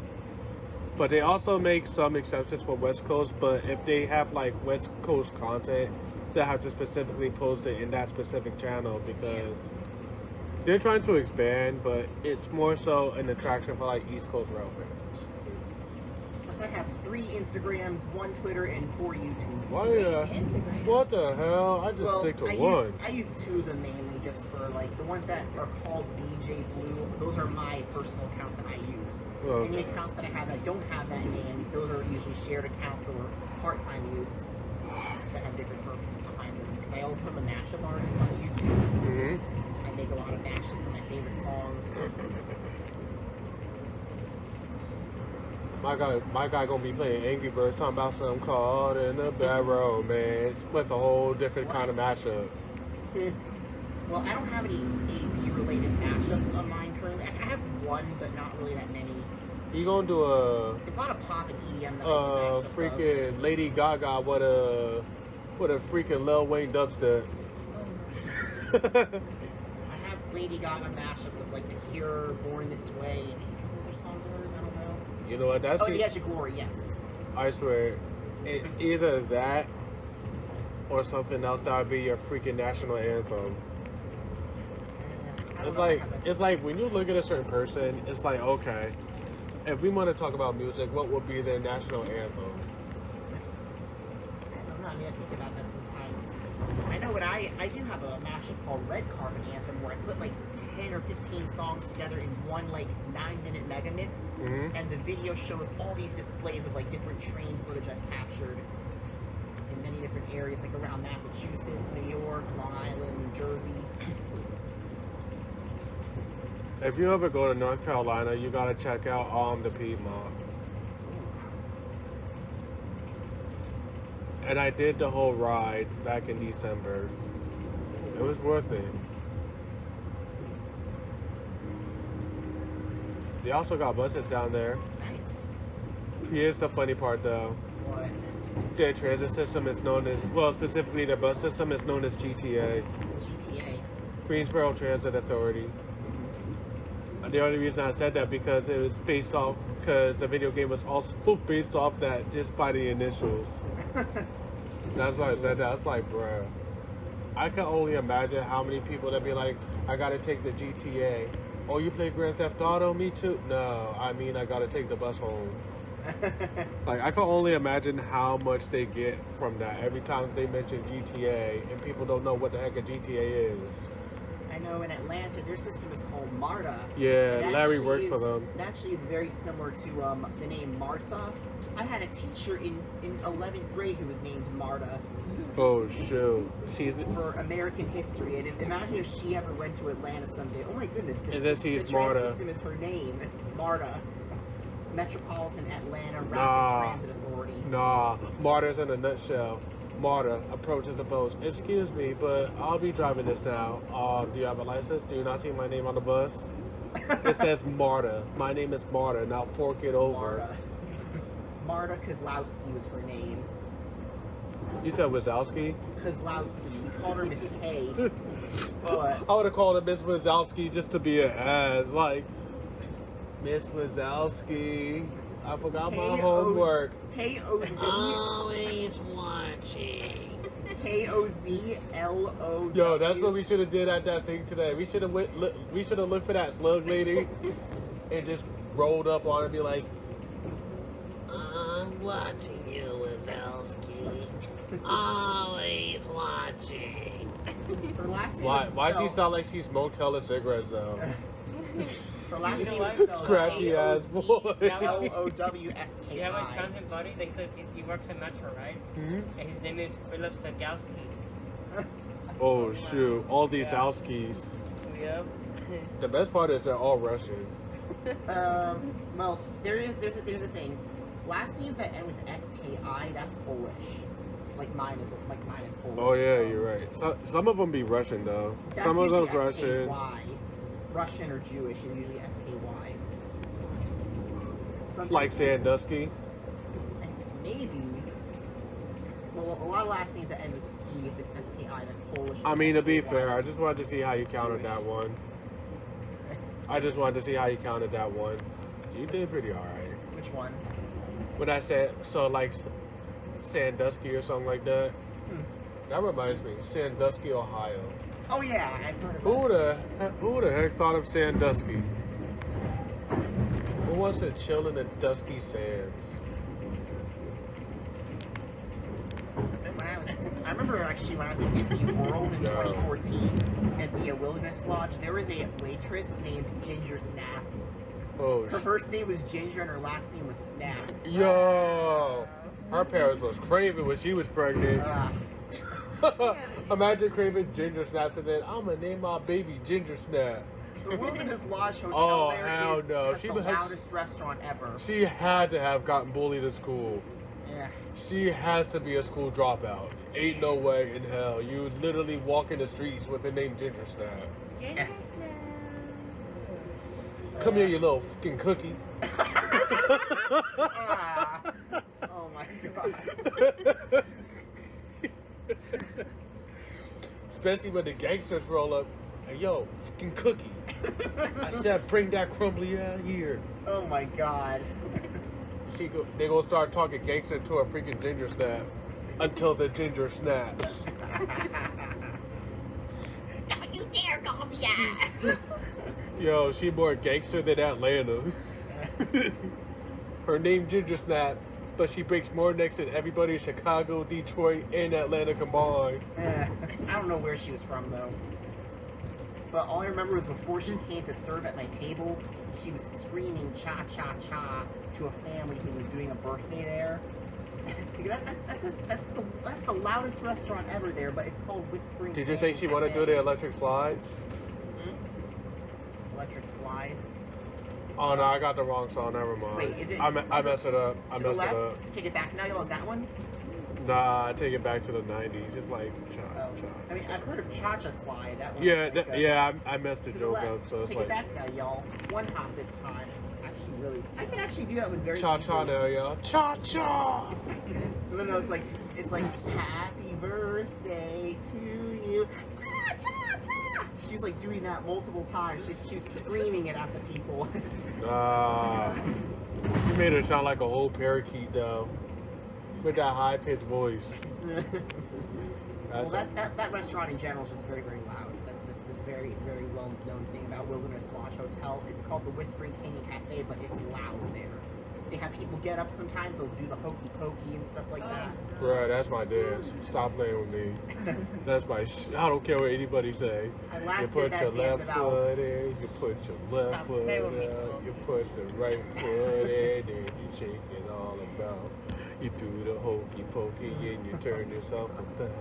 But they also make some exceptions for West Coast. But if they have like West Coast content, they have to specifically post it in that specific channel because they're trying to expand. But it's more so an attraction for like East Coast Rail fans. I have 3 Instagrams, 1 Twitter, and 4 YouTubes. Why? What the hell? I just stick to one. I use 2 of them mainly just for like the ones that are called BJ Blue. Those are my personal accounts that I use. Okay. Any accounts that I have that don't have that name, those are usually shared accounts or part-time use that have different purposes behind them. Because I also am a mashup artist on YouTube. Mm-hmm. I make a lot of mashups of my favorite songs. My guy gonna be playing Angry Birds, talking about some caught in a bad romance with a whole different kind of mashup. Well, I don't have any AP related mashups on mine currently. I have one, but not really that many. You gonna do a It's a lot of pop and EDM that I do mashups freaking of. Lady Gaga with a freaking Lil Wayne dubstep. I have Lady Gaga mashups of like The Cure, Born This Way, and other songs of hers. I don't know. You know what? That's Oh, The Edge of Glory, yes. I swear, it's either that or something else that would be your freaking national anthem. It's like when you look at a certain person, it's like, okay, if we want to talk about music, what would be their national anthem? I don't know. I mean, I think about that sometimes. I know what I do have a mashup called Red Carpet Anthem where I put like 10 or 15 songs together in one like 9-minute mega mix, and the video shows all these displays of like different train footage I've captured in many different areas, like around Massachusetts, New York, Long Island, New Jersey. If you ever go to North Carolina, you gotta check out the Piedmont. And I did the whole ride back in December. It was worth it. They also got buses down there. Nice. Here's the funny part though. What? their transit system is known as, well, specifically their bus system is known as GTA, GTA. Greensboro Transit Authority. The only reason I said that because it was based off, because the video game was also based off that just by the initials. That's why I said that. I was like, bruh, I can only imagine how many people that be like, I gotta take the GTA. Oh, you play Grand Theft Auto? Me too. No, I mean I gotta take the bus home. Like, I can only imagine how much they get from that every time they mention GTA and people don't know what the heck a GTA is. I know in Atlanta, their system is called MARTA. Yeah, That Larry actually works is- for them. That actually is very similar to the name Martha. I had a teacher in 11th grade who was named Marta Oh shoot, she's for American history, and imagine if she ever went to Atlanta someday. Oh my goodness, And then she's the Marta. transit system is her name, Marta. Metropolitan Atlanta Rapid Nah. Transit Authority. Nah, Marta's in a nutshell. Marta approaches the post. Excuse me, but I'll be driving this now. Do you have a license? Do you not see my name on the bus? It says Marta. My name is Marta, not fork it over. Marta. Marta Kozlowski was her name. You said Wazowski? Kozlowski. We called her Miss K. But I would have called her Miss Wazowski just to be an ass. Like, Miss Wazowski, I forgot my homework. K-O-Z. Always watching. K-O-Z-L-O. Yo, that's what we should have did at that thing today. We should have looked for that slug lady and just rolled up on her and be like, I'm watching you, Wazowski. Always watching. Her last name Why? is Why she spelled- sound like she's motelling cigarettes though? Her last You know name what? is spelled Scratchy ass boy. K-O-Z-L-O-W-S-K-I. You have a transit buddy? He works in Metro, right? Hmm? And his name is Philip Sagowski. Oh shoot! All these Yeah. Alskis. Yep. The best part is they're all Russian. Well, there's a thing. Last names that end with S-K-I, that's Polish. Like mine is Polish. Oh yeah, you're right. Some of them be Russian though. That's Some of usually them's Russian. S-K-Y. Russian or Jewish is usually S-K-Y. Sometimes Like Sandusky. Maybe. Well, a lot of last names that end with ski, if it's S-K-I, that's Polish. I mean, to be S-K-Y, fair, I that's just wanted to see how you counted that one. I just wanted to see how you counted that one. You did pretty alright. Which one? When I said, so like Sandusky or something like that. That reminds me, Sandusky, Ohio. Oh yeah, I've heard about Who the heck thought of Sandusky? Who wants to chill in the dusky sands? I remember actually when I was at Disney World in Yeah. 2014 at the Wilderness Lodge, there was a waitress named Ginger Snap. Oh, Her first name was Ginger and her last name was Snap. yo, her parents was craving when she was pregnant. Imagine craving Ginger Snaps and then I'm gonna name my baby Ginger Snap. The Wilderness Lodge Hotel Oh, there hell is no. has She the was- loudest restaurant ever. She had to have gotten bullied in school. Yeah. She has to be a school dropout. Ain't no way in hell. You literally walk in the streets with the name Ginger Snap. Ginger Come here, you little fucking cookie. Ah. Oh my god. Especially when the gangsters roll up. Hey, yo, fucking cookie. I said, bring that crumbly out here. Oh my god. They gonna start talking gangster to a freaking Ginger Snap until the Ginger snaps. Don't you dare call me out. Yo, she more gangster than Atlanta. Her name Ginger Snap, but she breaks more necks than everybody in Chicago, Detroit, and Atlanta combined. I don't know where she was from though. But all I remember was before she came to serve at my table, she was screaming cha cha cha to a family who was doing a birthday there. That's the loudest restaurant ever there, but it's called Whispering. Did you Fan think she wanted to do Cafe. the electric slide? Electric slide? Oh no, I got the wrong song. Never mind. Wait, is it I messed it up. I to the messed left? it up. Take it back now, y'all. Is that one? Nah, I take it back to the 90s. It's like cha Oh. cha. I mean, I've heard of cha-cha slide. That one. Yeah, like I messed the to the joke left. up, so it's Take like it back now, y'all. One hop this time. Actually, really, I can actually do that one very cha cha easily. now, y'all. Cha cha. No, it's like happy birthday to you. Cha cha cha. She's like doing that multiple times. She's screaming it at the people. You made her sound like a old parakeet though, with that high pitched voice. Well, that restaurant in general is just very, very loud. That's just the very, very well known thing about Wilderness Lodge Hotel. It's called the Whispering Canyon Cafe, but it's loud there. They have people get up sometimes, they'll do the hokey pokey and stuff like that. Right, that's my dance. Stop playing with me. That's my I don't care what anybody say. I You last put did that your dance left about... foot in, you put your left Stop foot playing with me, out, Slow. you put the right foot in, and you shake it all about. You do the hokey pokey and you turn yourself about.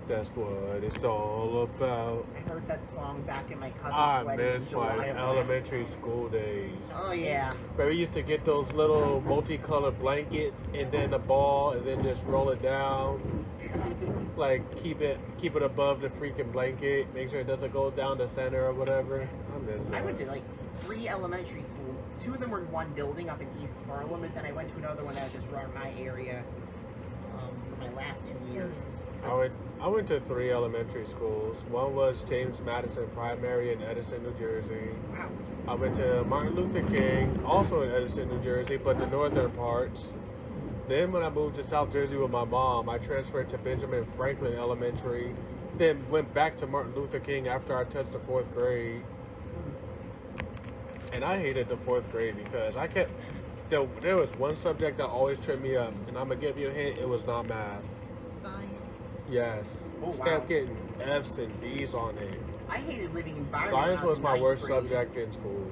That's what it's all about. I heard that song back in my cousin's I wedding in miss July my of last elementary year. school days. Oh yeah. Where we used to get those little multicolored blankets and then a ball and then just roll it down. Like keep it above the freaking blanket. Make sure it doesn't go down the center or whatever. I miss that. I went to like 3 elementary schools. 2 of them were in one building up in East Harlem, and then I went to another one that was just around my area for my last 2 years. I went to 3 elementary schools. One was James Madison Primary in Edison, New Jersey. Wow. I went to Martin Luther King, also in Edison, New Jersey, but the northern parts. Then when I moved to South Jersey with my mom, I transferred to Benjamin Franklin Elementary. Then went back to Martin Luther King after I touched the 4th grade. And I hated the 4th grade because there was one subject that always tripped me up, and I'm gonna give you a hint, it was not math. Science. Yes. Oh, wow. Kept getting F's and B's on it. I hated living environment. Science when I was my in worst 9th grade. subject in school.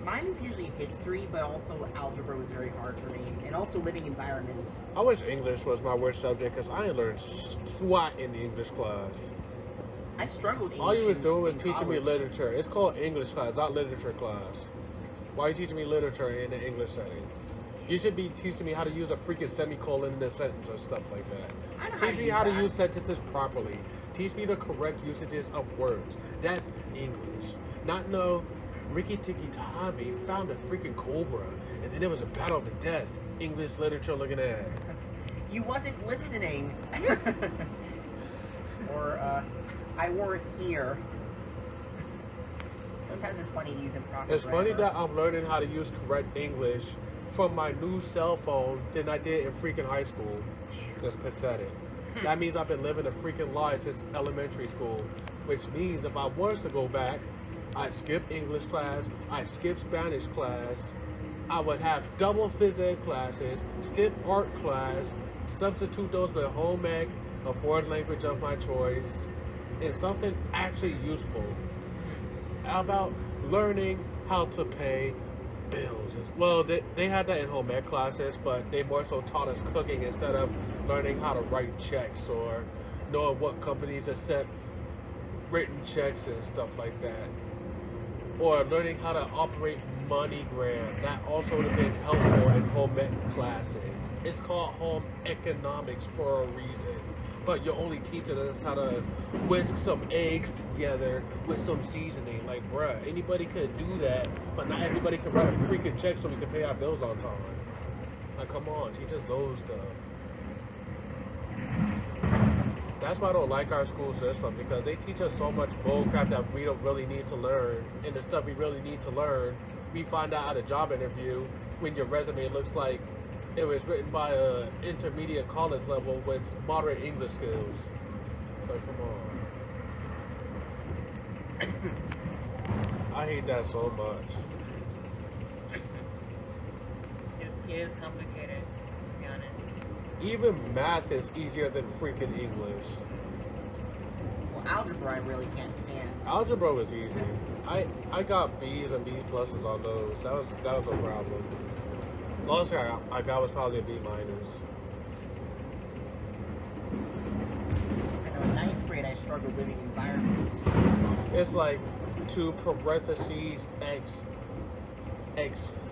Mine is usually history, but also algebra was very hard for me, and also living environment. I wish English was my worst subject because I didn't learn squat in the English class. I struggled English. All you was in- doing was in teaching me college. literature. It's called English class, not literature class. Why are you teaching me literature in an English setting? You should be teaching me how to use a freaking semicolon in a sentence or stuff like that. I know Teach me how to that. use sentences properly. Teach me the correct usages of words. That's English. Not no Ricky Tikki Tavi found a freaking cobra and then there was a battle to death. English literature looking at. You wasn't listening. Or, I weren't here. Sometimes it's funny to use improper It's funny grammar. that I'm learning how to use correct English from my new cell phone than I did in freaking high school. That's pathetic. That means I've been living a freaking lie since elementary school, which means if I was to go back, I'd skip English class, I'd skip Spanish class, I would have double phys ed classes, skip art class, substitute those with home ec, a foreign language of my choice, and something actually useful. How about learning how to pay bills? Well, they had that in home ec classes, but they more so taught us cooking instead of learning how to write checks or knowing what companies accept written checks and stuff like that. Or learning how to operate MoneyGram. That also would have been helpful in home ec classes. It's called home economics for a reason. But you're only teaching us how to whisk some eggs together with some seasoning. Like, bruh, anybody could do that, but not everybody can write a freaking check so we can pay our bills on time. Like, come on, teach us those stuff. That's why I don't like our school system, because they teach us so much bullcrap that we don't really need to learn. And the stuff we really need to learn, we find out at a job interview when your resume looks like it was written by a intermediate college level with moderate English skills. So come on. I hate that so much. It is complicated, to be honest. Even math is easier than freaking English. Well, algebra I really can't stand. Algebra was easy. I got B's and B pluses on those. That was no problem. Lowest I got was probably a B minus. I know in 9th grade I struggled living environments. It's like 2 parentheses x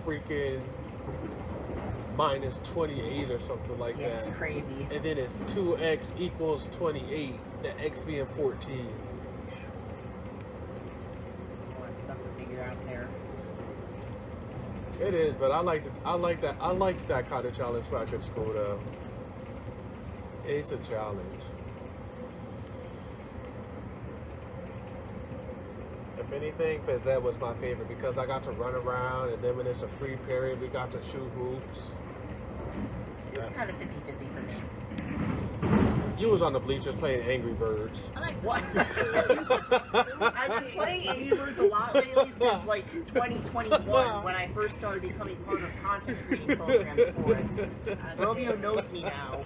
freaking minus 28 or something like Yeah, that. it's crazy. And then it's 2x equals 28, the x being 14. All that stuff to figure out there. It is, but I liked that kind of challenge back in school though. It's a challenge. If anything, phys ed was my favorite because I got to run around, and then when it's a free period, we got to shoot hoops. It was kind of 50-50 for me. You was on the bleachers playing Angry Birds. I like what? I've been playing Angry Birds a lot lately since like 2021 when I first started becoming part of content creating programs for it. Romeo knows me now.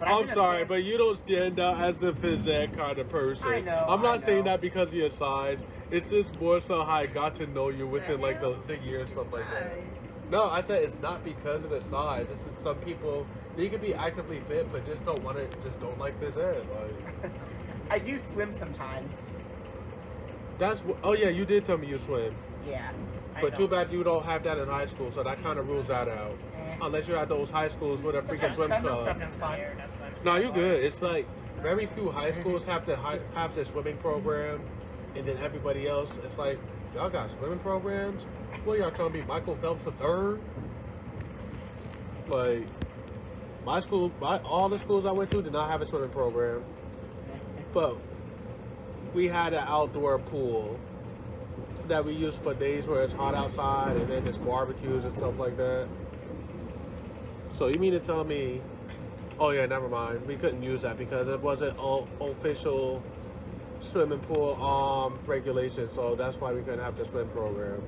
I'm sorry, but you don't stand out as the phys ed kind of person. I know. I'm not saying that because of your size. It's just more so how I got to know you within like the year or something like that. No, I said it's not because of the size. It's just some people, they can be actively fit, but just don't like phys ed. Like, I do swim sometimes. oh yeah, you did tell me you swim. Yeah. But too bad you don't have that in high school, so that kind of rules that out. Unless you're at those high schools with a freaking swim club. Stuff is fun. No, you good. It's like very few high schools have the swimming program, and then everybody else, it's like, y'all got swimming programs? What, y'all trying to be Michael Phelps III? Like, all the schools I went to did not have a swimming program. But we had an outdoor pool that we used for days where it's hot outside, and then there's barbecues and stuff like that. So you mean to tell me, oh yeah, never mind, we couldn't use that because it wasn't official swimming pool regulation, so that's why we couldn't have the swim program.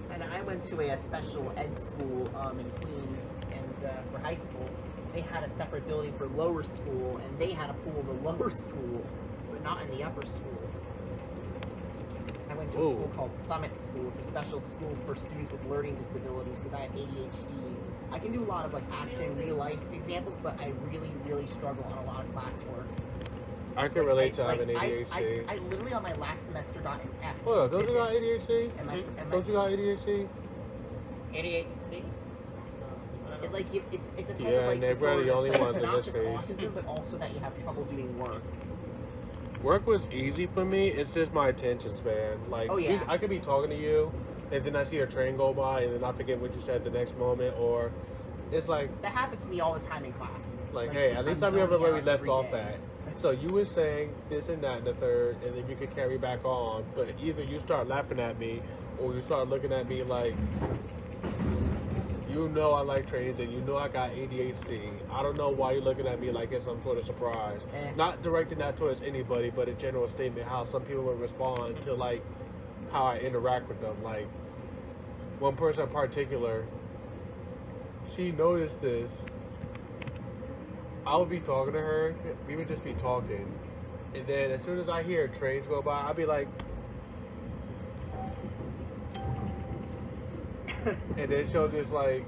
And I went to a special ed school in Queens, and for high school, they had a separate building for lower school, and they had a pool in the lower school, but not in the upper school. I went to a school called Summit School. It's a special school for students with learning disabilities because I have ADHD. I can do a lot of like action, real life examples, but I really, really struggle on a lot of classwork. I can relate to having ADHD. I literally on my last semester got an F. Hold on, don't you got ADHD? Don't you got ADHD? ADHD? It like it's a type Yeah, of like and they're disorder the only that's like ones in not this just case. autism, but also that you have trouble doing work. Work was easy for me. It's just my attention span. Like, Oh, yeah. I could be talking to you, and then I see a train go by, and then I forget what you said the next moment, or it's like, That happens to me all the time in class. like, hey, at least I I'm remember where we zoning out left every off day. at. So you were saying this and that and the third, and then you could carry back on, but either you start laughing at me, or you start looking at me like, you know I like trains, and you know I got ADHD. I don't know why you're looking at me like it's some sort of surprise. Not directing that towards anybody, but a general statement how some people would respond to like how I interact with them. Like one person in particular, she noticed this. I would be talking to her, we would just be talking, and then as soon as I hear trains go by, I'll be like, and then she'll just like,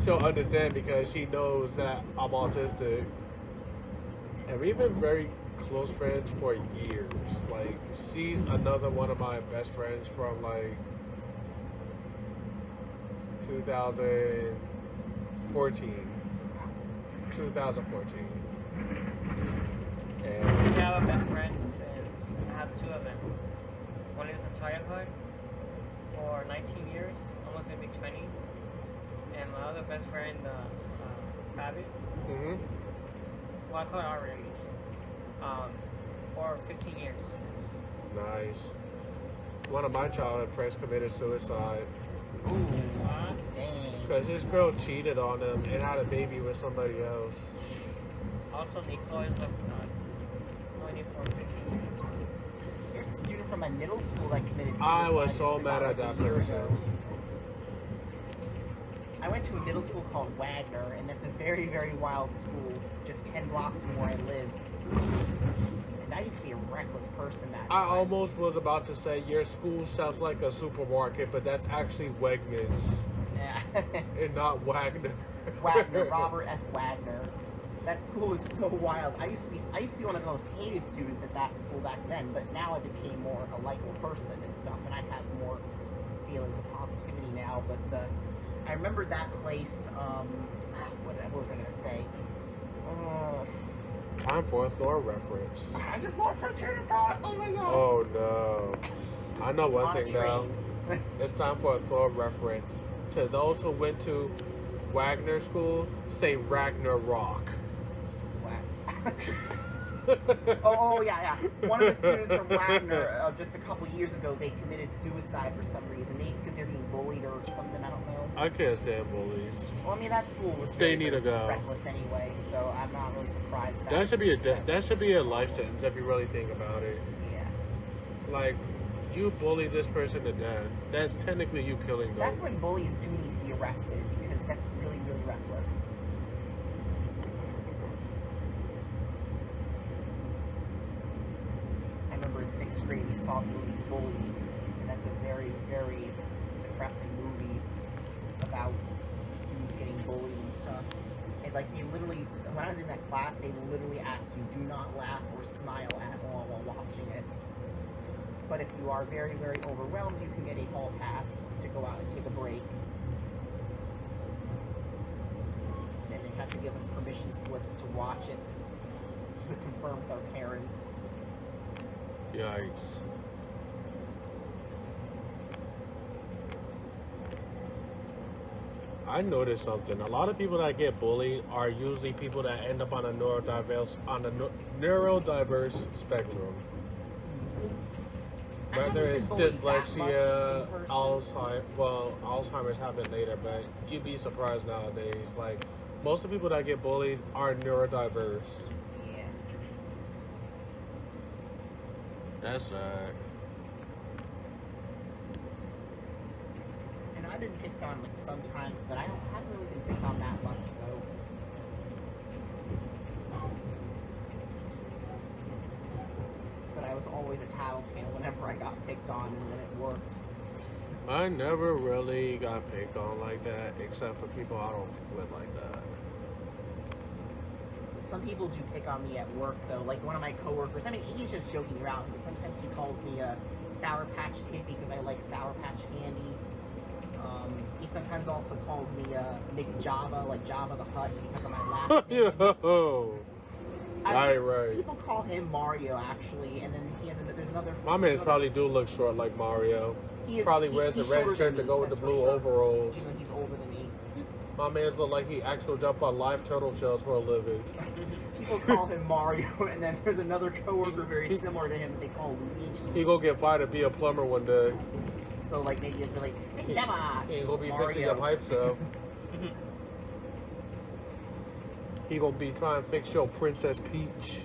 she'll understand because she knows that I'm autistic. And we've been very close friends for years. Like, she's another one of my best friends from like 2014. And I have a best friend, and I have two of them. One is a tire card for 19 years, almost gonna be 20. And my other best friend, Fabi, well, I call it already, for 15 years. nice. One of my childhood friends committed suicide Dang. because this girl cheated on him and had a baby with somebody else. Also, Nico is like 24, 15 years. Here's a student from my middle school that committed suicide. I was just so about, mad at like, a that year person. ago. I went to a middle school called Wagner, and that's a very, very wild school, just 10 blocks from where I live. And I used to be a reckless person back then. I almost was about to say your school sounds like a supermarket, but that's actually Wegmans Yeah. and not Wagner. Wagner, Robert F. Wagner. That school is so wild. I used to be one of the most hated students at that school back then, but now I became more a likable person and stuff, and I have more feelings of positivity now. But I remember that place. What was I gonna say? Time for a Thor reference. I just lost my train of thought. Oh my god. Oh no. I know one On a thing now. train. It's time for a Thor reference. To those who went to Wagner School, say Ragnarok. Oh yeah. One of the students from Wagner, just a couple years ago, they committed suicide for some reason. Maybe because they're being bullied or something. I don't know. I can't stand bullies. Well, I mean that school was They very, need to very go. reckless anyway, so I'm not really surprised. That should be a life sentence if you really think about it. Yeah. Like, you bully this person to death. That's technically you killing them. That's when bullies do need to be arrested because that's really, really reckless. I remember in 6th grade we saw the movie Bully, and that's a very, very depressing movie about students getting bullied and stuff. And like they literally, when I was in that class, they literally asked you do not laugh or smile at all while watching it. But if you are very, very overwhelmed, you can get a hall pass to go out and take a break. And they have to give us permission slips to watch it to confirm with our parents. Yikes. I noticed something. A lot of people that get bullied are usually people that end up on a neurodiverse spectrum. Whether it's dyslexia, Alzheimer's happened later, but you'd be surprised nowadays. Like, most of the people that get bullied are neurodiverse. Yeah. That's sad. And I've been picked on like sometimes, but I haven't really been picked on that much though. But I was always a tattletale whenever I got picked on, and then it worked. I never really got picked on like that, except for people I don't with like that. But some people do pick on me at work though. Like one of my coworkers, I mean, he's just joking around, but sometimes he calls me a Sour Patch Kid because I like Sour Patch candy. He sometimes also calls me McJava, like Java the Hutt, because of my last name. Yo! Right. People call him Mario actually, and then there's another. My man probably do look short like Mario. He probably wears the red shirt to go with the blue overalls. Even he's older than me. My man's look like he actually jump on live turtle shells for a living. People call him Mario, and then there's another coworker very similar to him that they call Luigi. He gonna get fired to be a plumber one day. So like maybe it'll be like Gemma. He ain't gonna be Mario. fixing your pipes though. He gonna be trying to fix your Princess Peach.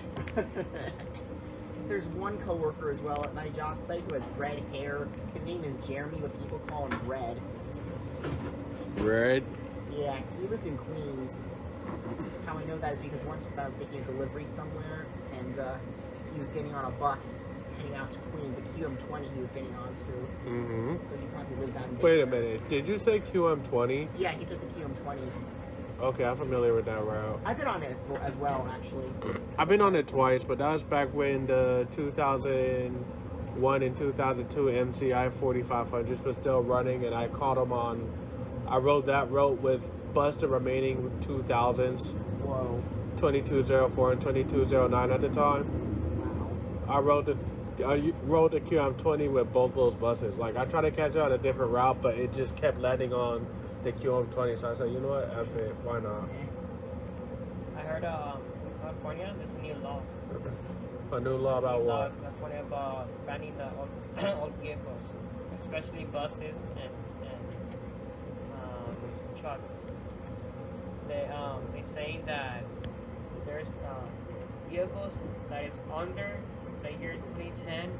There's one coworker as well at my job site who has red hair. His name is Jeremy, but people call him Red. Red? Yeah, he lives in Queens. How I know that is because one time I was making a delivery somewhere, and he was getting on a bus heading out to Queens, the QM20 he was getting onto. Mm-hmm. So he probably lives out in Wait a Bayshore. minute. Did you say QM20? Yeah, he took the QM20. Okay, I'm familiar with that route. I've been on it as well, actually. I've been on it twice, but that was back when the 2001 and 2002 MCI 4500s was still running, and I caught them on. I rode that route with the remaining 2000s. Whoa. 2204 and 2209 at the time. Wow. I rode the QM20 with both those buses. Like, I tried to catch out a different route, but it just kept landing on the QM20. So I said, you know what, F it, why not? I heard in California there's a new law. A new law about what? California about banning the old vehicles, especially buses and trucks. They say that there's vehicles that is under the year 2010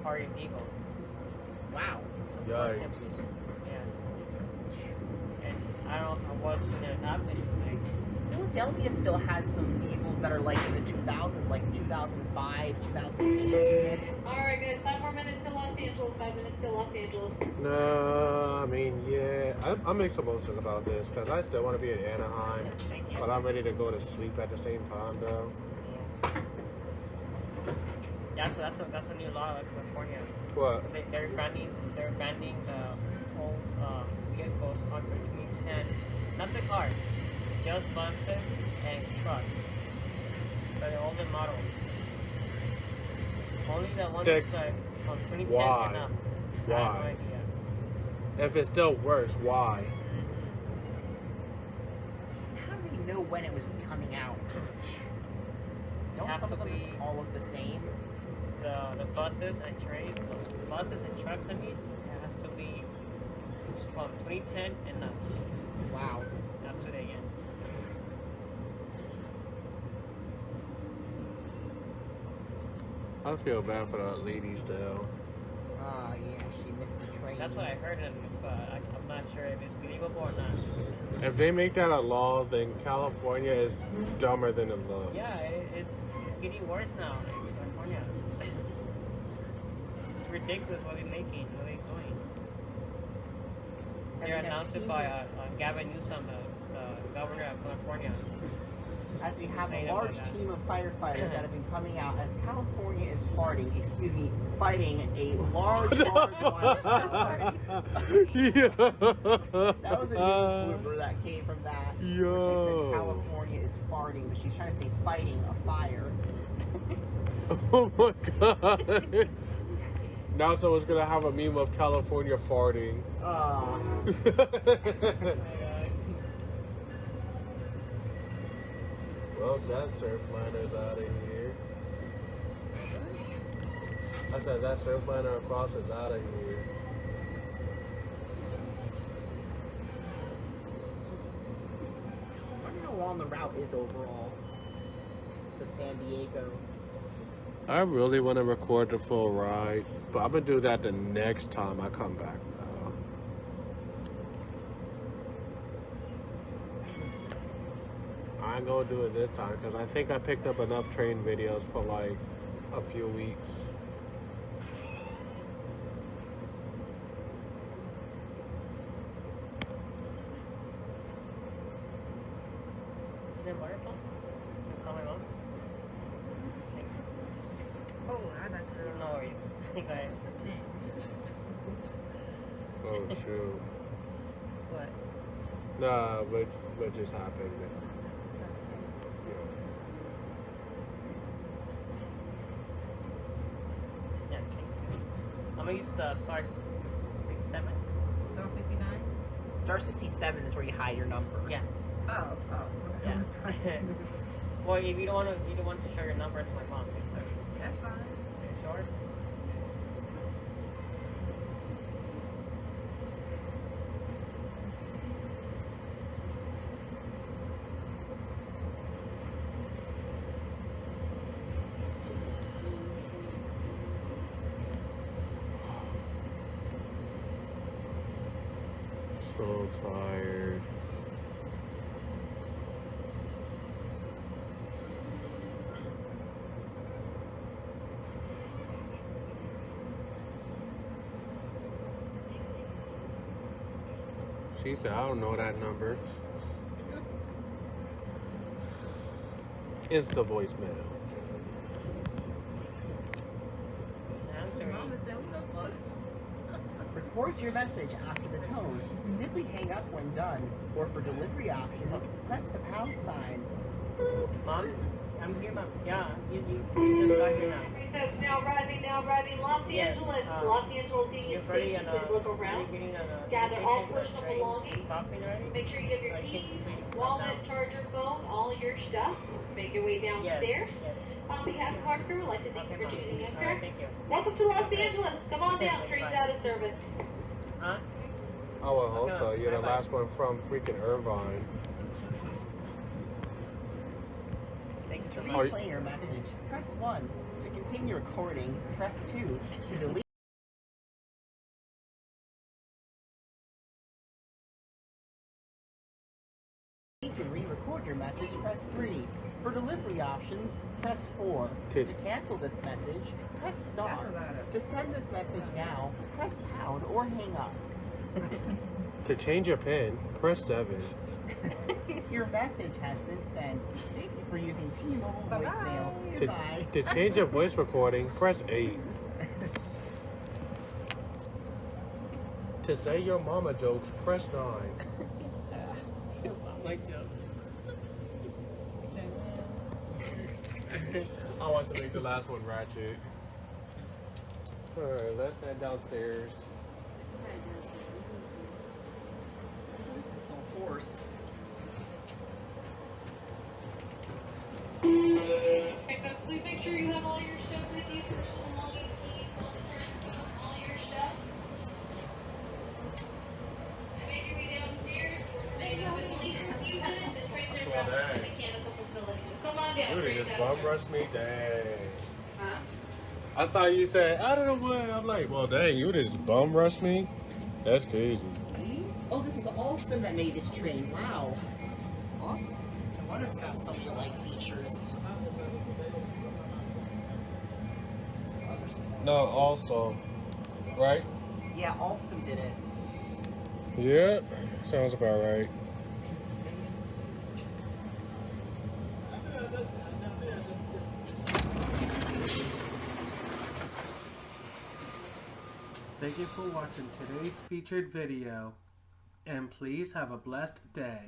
are illegal. Wow. Yikes. Yeah. And I don't know what's gonna happen. Like, Philadelphia still has some vehicles that are like in the 2000s, like 2005, 2008. Alright, guys, 5 more minutes to Los Angeles, 5 minutes to Los Angeles. No, I mean, yeah, I'm mixed emotions about this because I still want to be in Anaheim, but I'm ready to go to sleep at the same time, though. Yeah, so that's a new law in California. What? So they're banning the whole vehicles under 2010, not the cars, just buses and trucks. So the older models. Only the ones Dick. from 2010 Why? and up. I Why? have no idea. If it still works, why? How do they know when it was coming out? Don't Has some to of them just be- all look the same? The buses and trains, buses and trucks, I mean, it has to be from 2010 and up. Wow. Up to the end. I feel bad for that lady still. Ah, yeah, she missed the train. That's what I heard, but I'm not sure if it's believable or not. If they make that a law, then California is dumber than it looks. Yeah, it's getting worse now in California. It's ridiculous what they're making, what they're doing. They're announced it by Gavin Newsom, the governor of California. As we have a Saying large about that. team of firefighters that have been coming out as California is fighting a large wildfire. Yeah. That was a news blooper that came from that. Where she Yo. said California is farting, but she's trying to say fighting a fire. Oh my god. Now someone's gonna have a meme of California farting. Well, that surfliner's out of here. I said that surfliner across is out of here. I wonder how long the route is overall to San Diego. I really want to record the full ride, but I'm gonna do that the next time I come back. I ain't gonna do it this time because I think I picked up enough train videos for like a few weeks. Is it waterfall? Is it coming on? Oh, I got the No worries. Okay. Oh shoot. what? Nah, what just happened? Yeah, thank you. I'm gonna use the star 67. Star 69? Star 67 is where you hide your number. Yeah. Oh. Yeah. Well, if you don't want to show your number to my mom, so That's fine. sure. So tired. She said, I don't know that number. It's the voicemail. Answer me. Mama said, what the fuck? Record your message after the tone. Simply hang up when done. Or for delivery options, press the pound sign. Mom, I'm here, Mom. Yeah, you just got here now. Folks, now arriving Los Yes, Angeles. um, Los Angeles Union You're already Station. on Please look around. a Gather all notification that personal train belongings. is stopping already. Make sure you have your So you keys, can come wallet, down. charger, phone, all your stuff. Make your way downstairs. Yes. On behalf of our crew, I'd like to thank you Okay, for Mom. choosing All right, Amtrak. thank you. Welcome to Los Angeles. Come on down. Train's Bye. out of service. Huh? I would hope so. You're the Bye-bye. last one from freaking Irvine. Thank you To so much. replay your message, press 1. To continue recording, press 2. To delete to re-record your message, press 3. For delivery options, press 4. To cancel this message, press star. To send this message now, press pound or hang up. To change your PIN, press 7. Your message has been sent. Thank you for using T-Mobile voicemail. Goodbye. To change your voice recording, press 8. To say your mama jokes, press 9. My jokes. I want to make the last one ratchet. Alright, let's head downstairs. This is so hoarse. Okay, folks, please make sure you have all your stuff with you. First of all, you keep all your stuff. And make your way downstairs. Maybe with the police review unit that's right there around the mechanical facility. So come on down. You would've just bum rushed me, dang. Huh? I thought you said, I don't know what. I'm like, well, dang, you would've just bum rushed me? That's crazy. Oh, this is Alston that made this train. Wow. Awesome. I wonder it's got so many like features. No, also, right? Yeah, Alston did it. Yep, sounds about right. Thank you for watching today's featured video, and please have a blessed day.